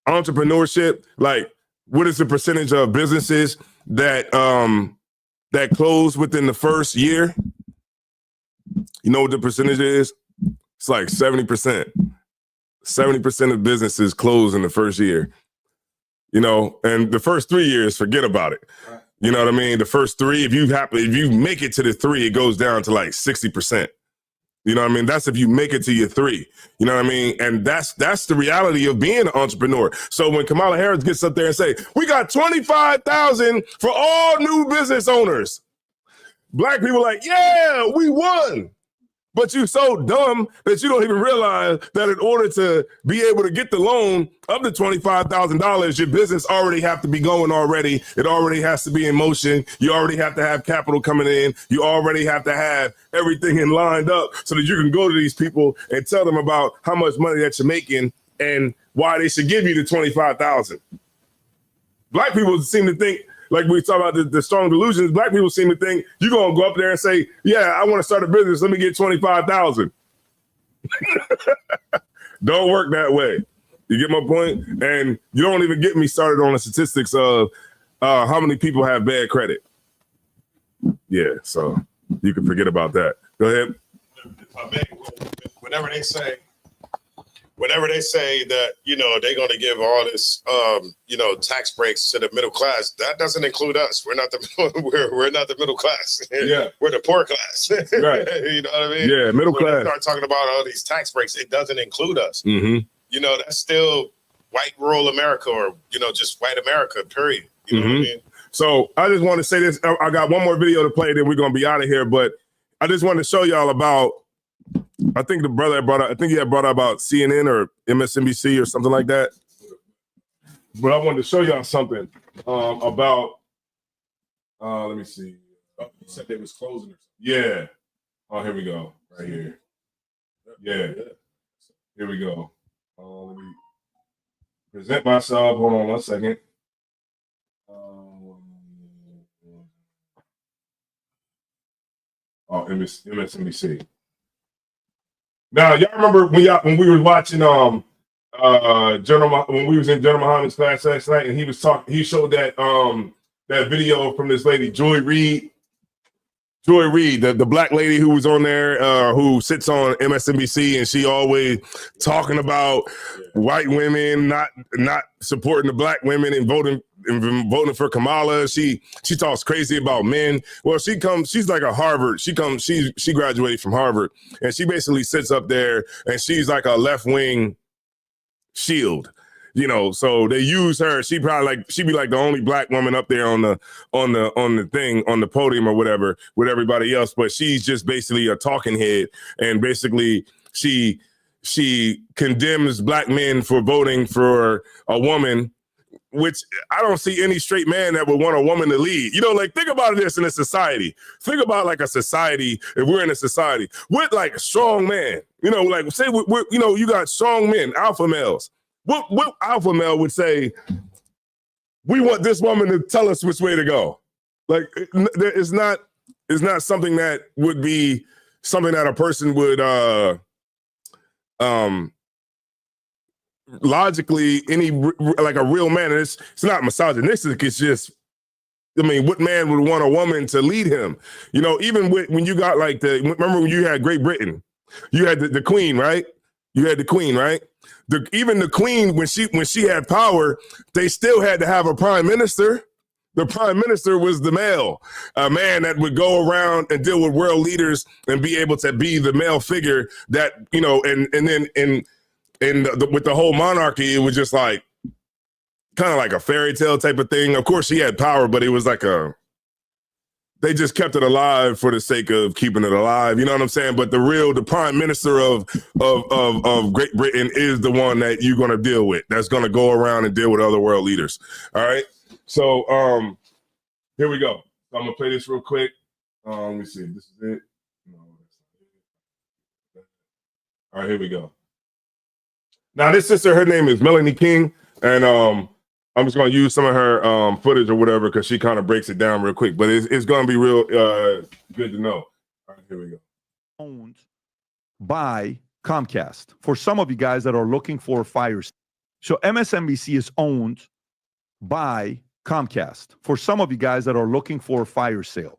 A: entrepreneurship, like what is the percentage of businesses that that close within the first year? You know what the percentage is? It's like 70%. 70% of businesses close in the first year. You know, and the first 3 years, forget about it. Right. You know what I mean? The first 3, if you make it to the 3, it goes down to like 60%. You know what I mean? That's if you make it to your 3. You know what I mean? And that's the reality of being an entrepreneur. So when Kamala Harris gets up there and say, we got 25,000 for all new business owners, Black people are like, yeah, we won. But you're so dumb that you don't even realize that in order to be able to get the loan up to $25,000, your business already have to be going already. It already has to be in motion. You already have to have capital coming in. You already have to have everything in lined up so that you can go to these people and tell them about how much money that you're making and why they should give you the $25,000. Black people seem to think, like we talk about the strong delusions, Black people seem to think you're going to go up there and say, yeah, I want to start a business. Let me get 25,000. Don't work that way. You get my point? And you don't even get me started on the statistics of how many people have bad credit. Yeah, so you can forget about that. Go ahead.
F: Whenever they say that, you know, they're going to give all this, you know, tax breaks to the middle class, that doesn't include us. We're not the we're not the middle class.
A: Yeah,
F: we're the poor class.
A: Right.
F: You know what I mean?
A: Yeah, middle class.
F: Start talking about all these tax breaks. It doesn't include us.
A: Mm-hmm.
F: You know, that's still white rural America, or you know, just white America. Period. You know what I mean?
A: So I just want to say this. I got one more video to play, then we're gonna be out of here. But I just want to show y'all about. I think the brother brought up, I think he had brought up about CNN or MSNBC or something like that. But I wanted to show y'all something about, let me see.
E: Oh, you said they was closing or something.
A: Yeah. Oh, here we go. Right here. Yeah. Here we go. Let me present myself. Hold on one second. MSNBC. Now, y'all remember when we were watching when we was in General Muhammad's class last night, and he showed that that video from this lady, Joy Reid, the Black lady who was on there, who sits on MSNBC, and she always talking about white women not supporting the Black women and voting for Kamala. She talks crazy about men. Well, she's like a Harvard. She graduated from Harvard, and she basically sits up there and she's like a left-wing shield. You know, so they use her. She'd be like the only Black woman up there on the thing, on the podium or whatever, with everybody else. But she's just basically a talking head, and basically she condemns Black men for voting for a woman, which I don't see any straight man that would want a woman to lead. You know, like, think about this in a society. Think about like a society, if we're in a society with like a strong man, you know, like say, you know, you got strong men, alpha males. What alpha male would say, we want this woman to tell us which way to go? Like, it's not something that would be something that a person would logically, like a real man, and it's not misogynistic, it's just, I mean, what man would want a woman to lead him? You know, even when you got like remember when you had Great Britain, you had the Queen, right? You had the queen, right? Even the queen, when she had power, they still had to have a prime minister. The prime minister was the male, a man that would go around and deal with world leaders and be able to be the male figure that, you know, and then with the whole monarchy, it was just like kind of like a fairy tale type of thing. Of course, he had power, but it was like they just kept it alive for the sake of keeping it alive. You know what I'm saying? But the prime minister of Great Britain is the one that you're going to deal with. That's going to go around and deal with other world leaders. All right. So here we go. So I'm gonna play this real quick. Let me see. This is it. No, that's not it. All right, here we go. Now this sister, her name is Melanie King, and I'm just gonna use some of her footage or whatever because she kind of breaks it down real quick. But it's gonna be real good to know. All right, here we go.
N: Owned by Comcast. For some of you guys that are looking for fires, so MSNBC is owned by Comcast. For some of you guys that are looking for a fire sale,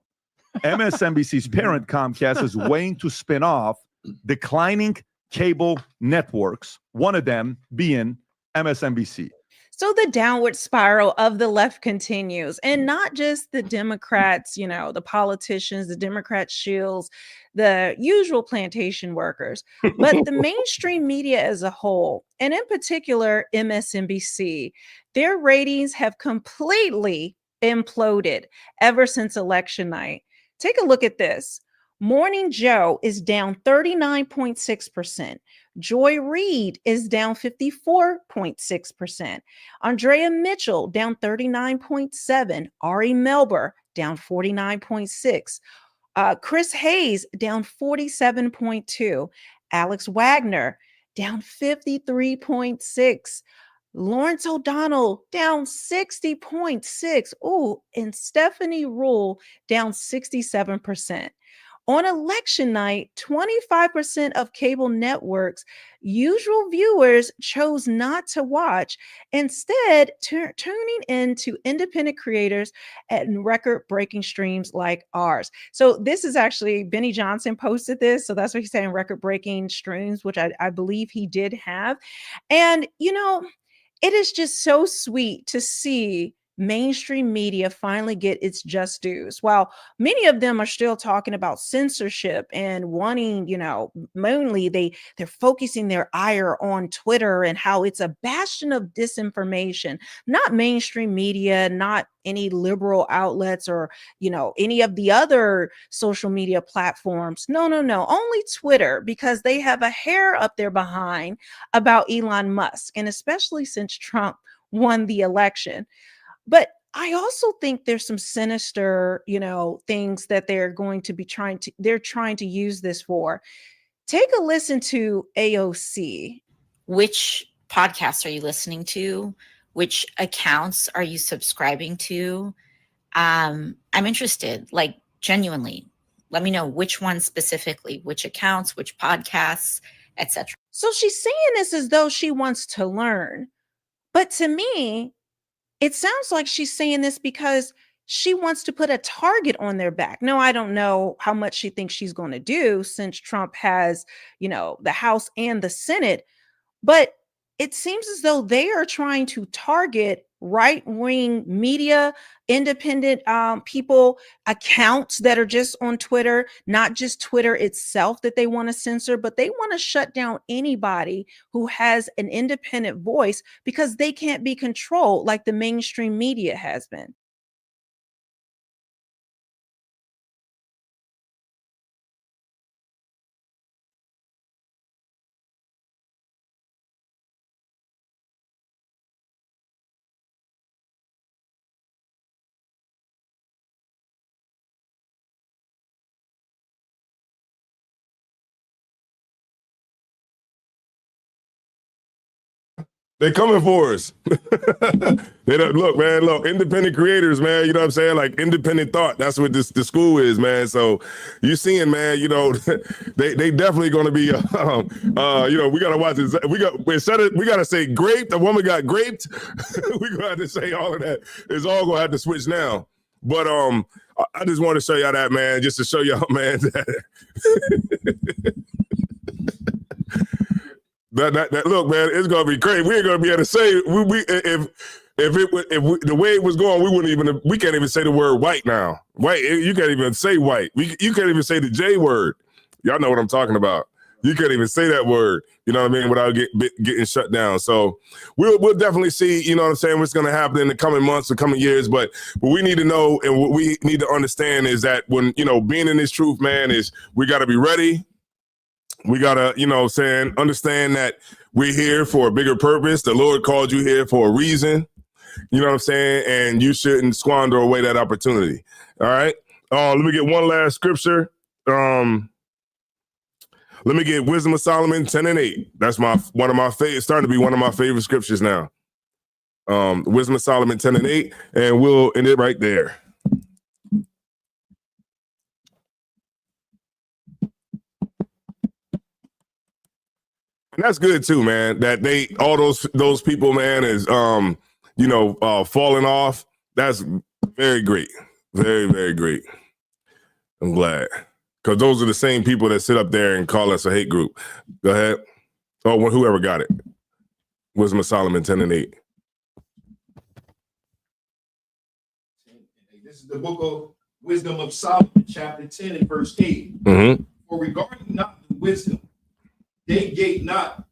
N: MSNBC's parent Comcast is waiting to spin off declining cable networks, one of them being MSNBC.
O: So the downward spiral of the left continues, and not just the Democrats, you know, the politicians, the Democrat shills, the usual plantation workers, but the mainstream media as a whole, and in particular, MSNBC. Their ratings have completely imploded ever since election night. Take a look at this. Morning Joe is down 39.6%. Joy Reid is down 54.6%. Andrea Mitchell down 39.7%. Ari Melber down 49.6%. Chris Hayes down 47.2%. Alex Wagner down 53.6%. Lawrence O'Donnell down 60.6%. Ooh, and Stephanie Rule down 67%. On election night, 25% of cable networks' usual viewers chose not to watch, instead tuning in to independent creators and record-breaking streams like ours. So this is actually, Benny Johnson posted this, so that's what he's saying, record-breaking streams, which I believe he did have. And, you know, it is just so sweet to see mainstream media finally get its just dues. While many of them are still talking about censorship and wanting, you know, mainly they're focusing their ire on Twitter and how it's a bastion of disinformation, not mainstream media, not any liberal outlets or, you know, any of the other social media platforms. No, only Twitter, because they have a hair up their behind about Elon Musk, and especially since Trump won the election. But I also think there's some sinister, you know, things that they're going to be trying to use this for. Take a listen to AOC.
P: Which podcasts are you listening to? Which accounts are you subscribing to? I'm interested, like genuinely. Let me know which ones specifically, which accounts, which podcasts, etc.
O: So she's saying this as though she wants to learn. But to me, it sounds like she's saying this because she wants to put a target on their back. No, I don't know how much she thinks she's going to do since Trump has, you know, the House and the Senate. But it seems as though they are trying to target right-wing media, independent people, accounts that are just on Twitter, not just Twitter itself that they want to censor, but they want to shut down anybody who has an independent voice because they can't be controlled like the mainstream media has been.
A: They coming for us. They don't, look, man, look, independent creators, man, you know what I'm saying? Like independent thought. That's what the school is, man. So you seeing, man, you know, they definitely going to be, you know, we got to watch this. We got to say graped. The woman got graped. We going to have to say all of that. It's all going to have to switch now. But I just want to show y'all that, man, just to show y'all, man, that Look, man, it's gonna be crazy. We ain't gonna be able to say the way it was going, we can't even say the word white now. White, you can't even say white. You can't even say the J word. Y'all know what I'm talking about. You can't even say that word, you know what I mean, without getting shut down. So we'll definitely see, you know what I'm saying, what's going to happen in the coming months, the coming years. But what we need to know and what we need to understand is that when, you know, being in this truth, man, is we got to be ready. We got to, you know, understand that we're here for a bigger purpose. The Lord called you here for a reason, you know what I'm saying? And you shouldn't squander away that opportunity. All right. Let me get one last scripture. Let me get Wisdom of Solomon 10:8. That's one of my favorite, starting to be one of my favorite scriptures now. Wisdom of Solomon 10:8, and we'll end it right there. And that's good too, man. That all those people, man, is falling off. That's very great, very, very great. I'm glad. Because those are the same people that sit up there and call us a hate group. Go ahead. Oh, well, whoever got it. Wisdom of Solomon 10:8.
E: This is the book of Wisdom of Solomon, chapter 10 and verse 8.
A: Mm-hmm.
E: For regarding not the wisdom, they gave not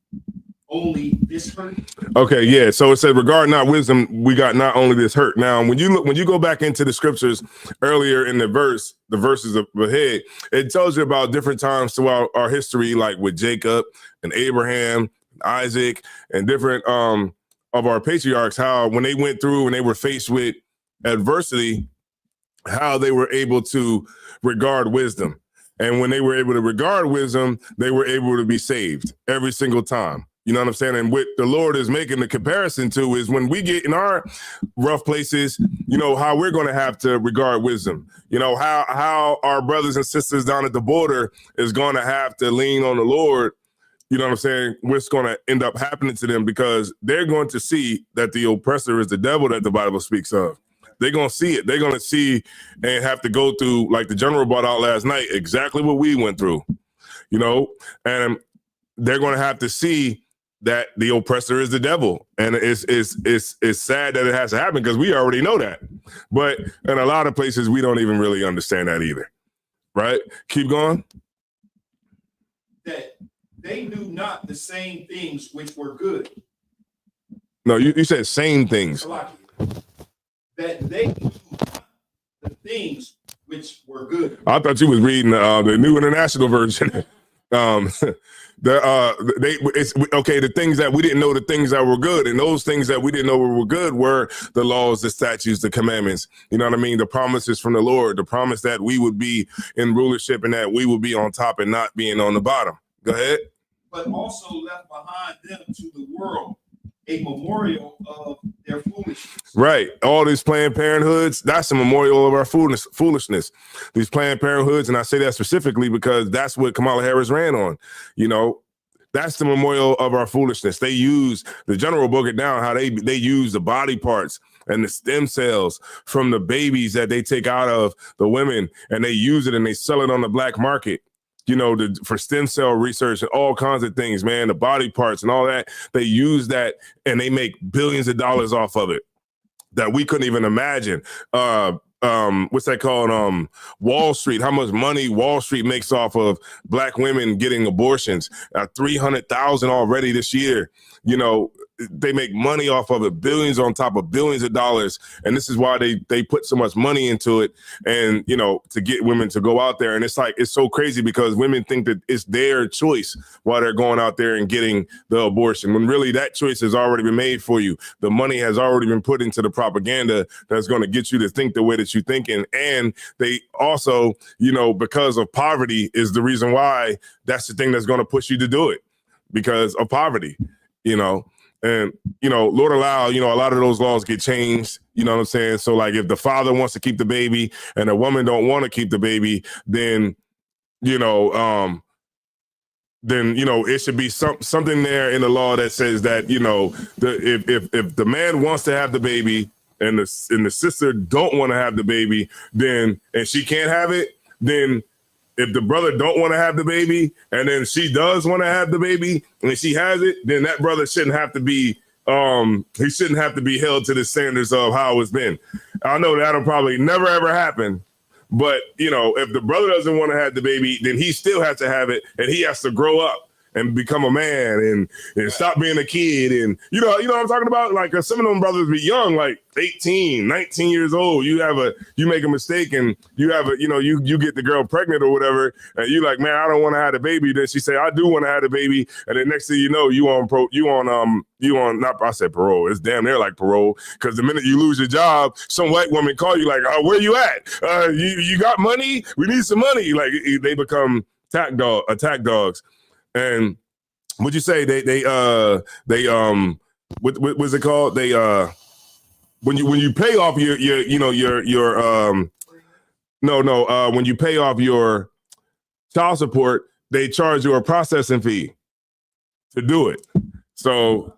E: only this hurt. Okay, yeah. So it said, regard not wisdom, we got not only this hurt. Now, when you go back into the scriptures earlier in the verses ahead, it tells you about different times throughout our history, like with Jacob and Abraham, Isaac, and different of our patriarchs, how when they went through and they were faced with adversity, how they were able to regard wisdom. And when they were able to regard wisdom, they were able to be saved every single time. You know what I'm saying? And what the Lord is making the comparison to is when we get in our rough places, you know, how we're going to have to regard wisdom. You know, how our brothers and sisters down at the border is going to have to lean on the Lord. You know what I'm saying? What's going to end up happening to them, because they're going to see that the oppressor is the devil that the Bible speaks of. They're going to see it. They're going to see and have to go through, like the general brought out last night, exactly what we went through, you know, and they're going to have to see that the oppressor is the devil. And it's sad that it has to happen, because we already know that. But in a lot of places, we don't even really understand that either. Right? Keep going. That they knew not the same things which were good.
A: No, you said same things.
E: That they knew not the things which were good.
A: I thought you was reading the New International Version. The things that we didn't know, the things that were good, and those things that we didn't know were good were the laws, the statutes, the commandments. You know what I mean? The promises from the Lord, the promise that we would be in rulership and that we would be on top and not being on the bottom. Go ahead.
E: But also left behind them to the world a memorial of their foolishness.
A: Right. All these Planned Parenthoods, that's a memorial of our foolishness. These Planned Parenthoods, and I say that specifically because that's what Kamala Harris ran on. You know, that's the memorial of our foolishness. They use, the general broke it down, how they use the body parts and the stem cells from the babies that they take out of the women, and they use it and they sell it on the black market. You know, for stem cell research and all kinds of things, man, the body parts and all that, they use that and they make billions of dollars off of it that we couldn't even imagine. What's that called? Wall Street, how much money Wall Street makes off of black women getting abortions, 300,000 already this year. You know, they make money off of it, billions on top of billions of dollars. And this is why they put so much money into it, and, you know, to get women to go out there. And it's like, it's so crazy because women think that it's their choice while they're going out there and getting the abortion, when really that choice has already been made for you. The money has already been put into the propaganda that's going to get you to think the way that you're thinking. And they also, you know, because of poverty is the reason why that's the thing that's going to push you to do it, because of poverty, you know. And, you know, Lord allow, you know, a lot of those laws get changed, you know what I'm saying? So like if the father wants to keep the baby and the woman don't want to keep the baby, then, you know, it should be something there in the law that says that, you know, if the man wants to have the baby and the sister don't want to have the baby, then, and she can't have it, then if the brother don't want to have the baby, and then she does want to have the baby, and she has it, then that brother shouldn't have to be he shouldn't have to be held to the standards of how it's been. I know that'll probably never ever happen, but you know, if the brother doesn't want to have the baby, then he still has to have it, and he has to grow up and become a man and stop being a kid. And you know what I'm talking about? Like some of them brothers be young, like 18, 19 years old. You make a mistake and you get the girl pregnant or whatever. And you like, man, I don't want to have a baby. Then she say, I do want to have a baby. And then next thing you know, I said parole. It's damn near like parole. Cause the minute you lose your job, some white woman call you like, where you at? You got money? We need some money. Like they become attack dogs. And what'd you say? They what's it called? They when you pay off when you pay off your child support, they charge you a processing fee to do it. So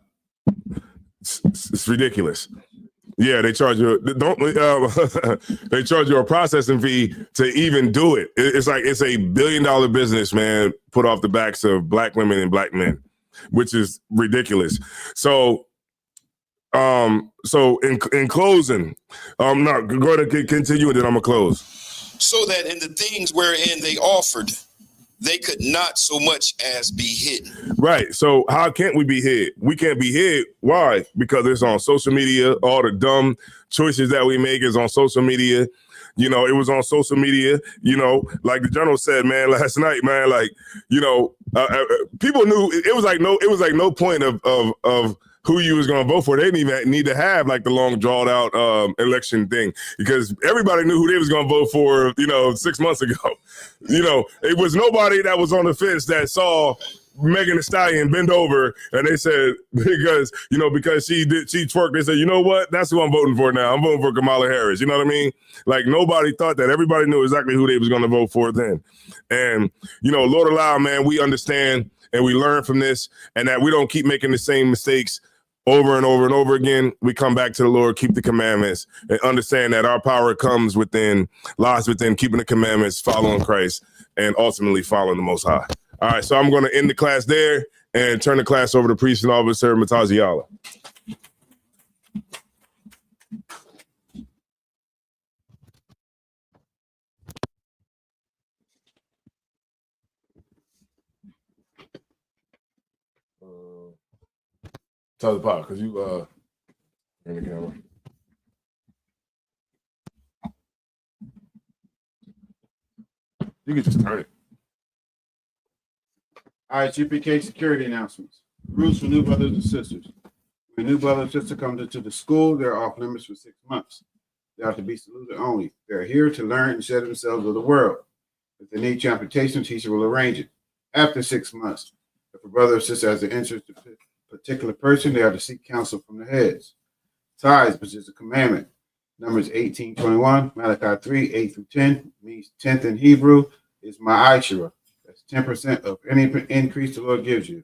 A: it's ridiculous. Yeah, they charge you. They charge you a processing fee to even do it. It's like it's $1 billion business, man, put off the backs of black women and black men, which is ridiculous. So, in closing, no, go ahead and continue, and then I'm gonna close.
M: So that in the things wherein they offered, they could not so much as be hidden.
A: Right. So how can't we be hid? We can't be hid. Why? Because it's on social media. All the dumb choices that we make is on social media. You know, it was on social media, you know, like the general said, man, last night, man, like, you know, people knew it was like no point of who you was going to vote for. They didn't even need to have like the long drawn out election thing, because everybody knew who they was going to vote for, 6 months ago. It was nobody that was on the fence that saw Megan Thee Stallion bend over and they said, because she twerked, they said, you know what? That's who I'm voting for now. I'm voting for Kamala Harris. You know what I mean? Like nobody thought that. Everybody knew exactly who they was going to vote for then. And, Lord allow, man, we understand and we learn from this, and that we don't keep making the same mistakes over and over and over again. We come back to the Lord, keep the commandments, and understand that our power lies within keeping the commandments, following Christ, and ultimately following the Most High. All right, so I'm going to end the class there and turn the class over to Priest and Officer Mataziala. Tell the pot, because you in the camera. You can just turn it.
D: All right, GPK security announcements. Rules for new brothers and sisters. When new brother and sister come into the school, they're off limits for 6 months. They are to be saluted only. They're here to learn and share themselves with the world. If they need transportation, the teacher will arrange it. After 6 months, if a brother or sister has an interest in a particular person, they are to seek counsel from the heads. Tithes, which is a commandment. Numbers 18:21, Malachi 3:8-10, means 10th in Hebrew is ma'ashera. That's 10% of any increase the Lord gives you.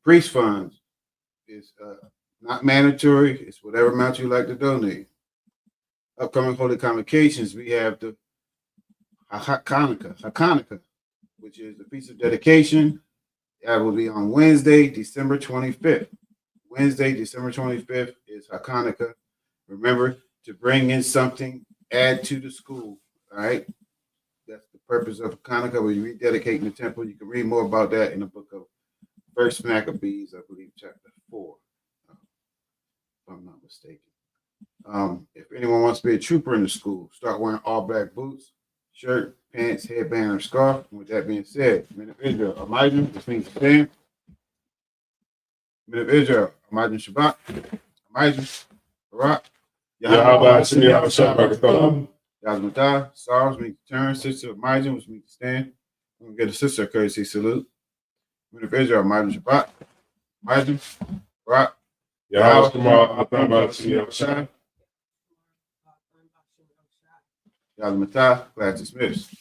D: Priest funds is not mandatory. It's whatever amount you like to donate. Upcoming holy convocations, we have the Hanukkah, which is the Feast of Dedication. That will be on Wednesday, December 25th. Wednesday, December 25th is Hanukkah. Remember to bring in something, add to the school. All right. That's the purpose of Hanukkah, where you're rededicating the temple. You can read more about that in the book of First Maccabees, I believe, chapter 4, if I'm not mistaken. If anyone wants to be a trooper in the school, start wearing all black boots, shirt, pants, headband, or scarf. And with that being said, Men of Israel, Amidin, which means stand. Men of Israel, Amidin Shabbat, Amidin, Barak, Yahweh, Yazmatah, Sars means turn, sister of Amidin, which means stand. We're going to get a sister courtesy salute. Men of Israel, Amidin Shabbat, Amidin, Barak, Yahweh, Yazmatah, class dismissed.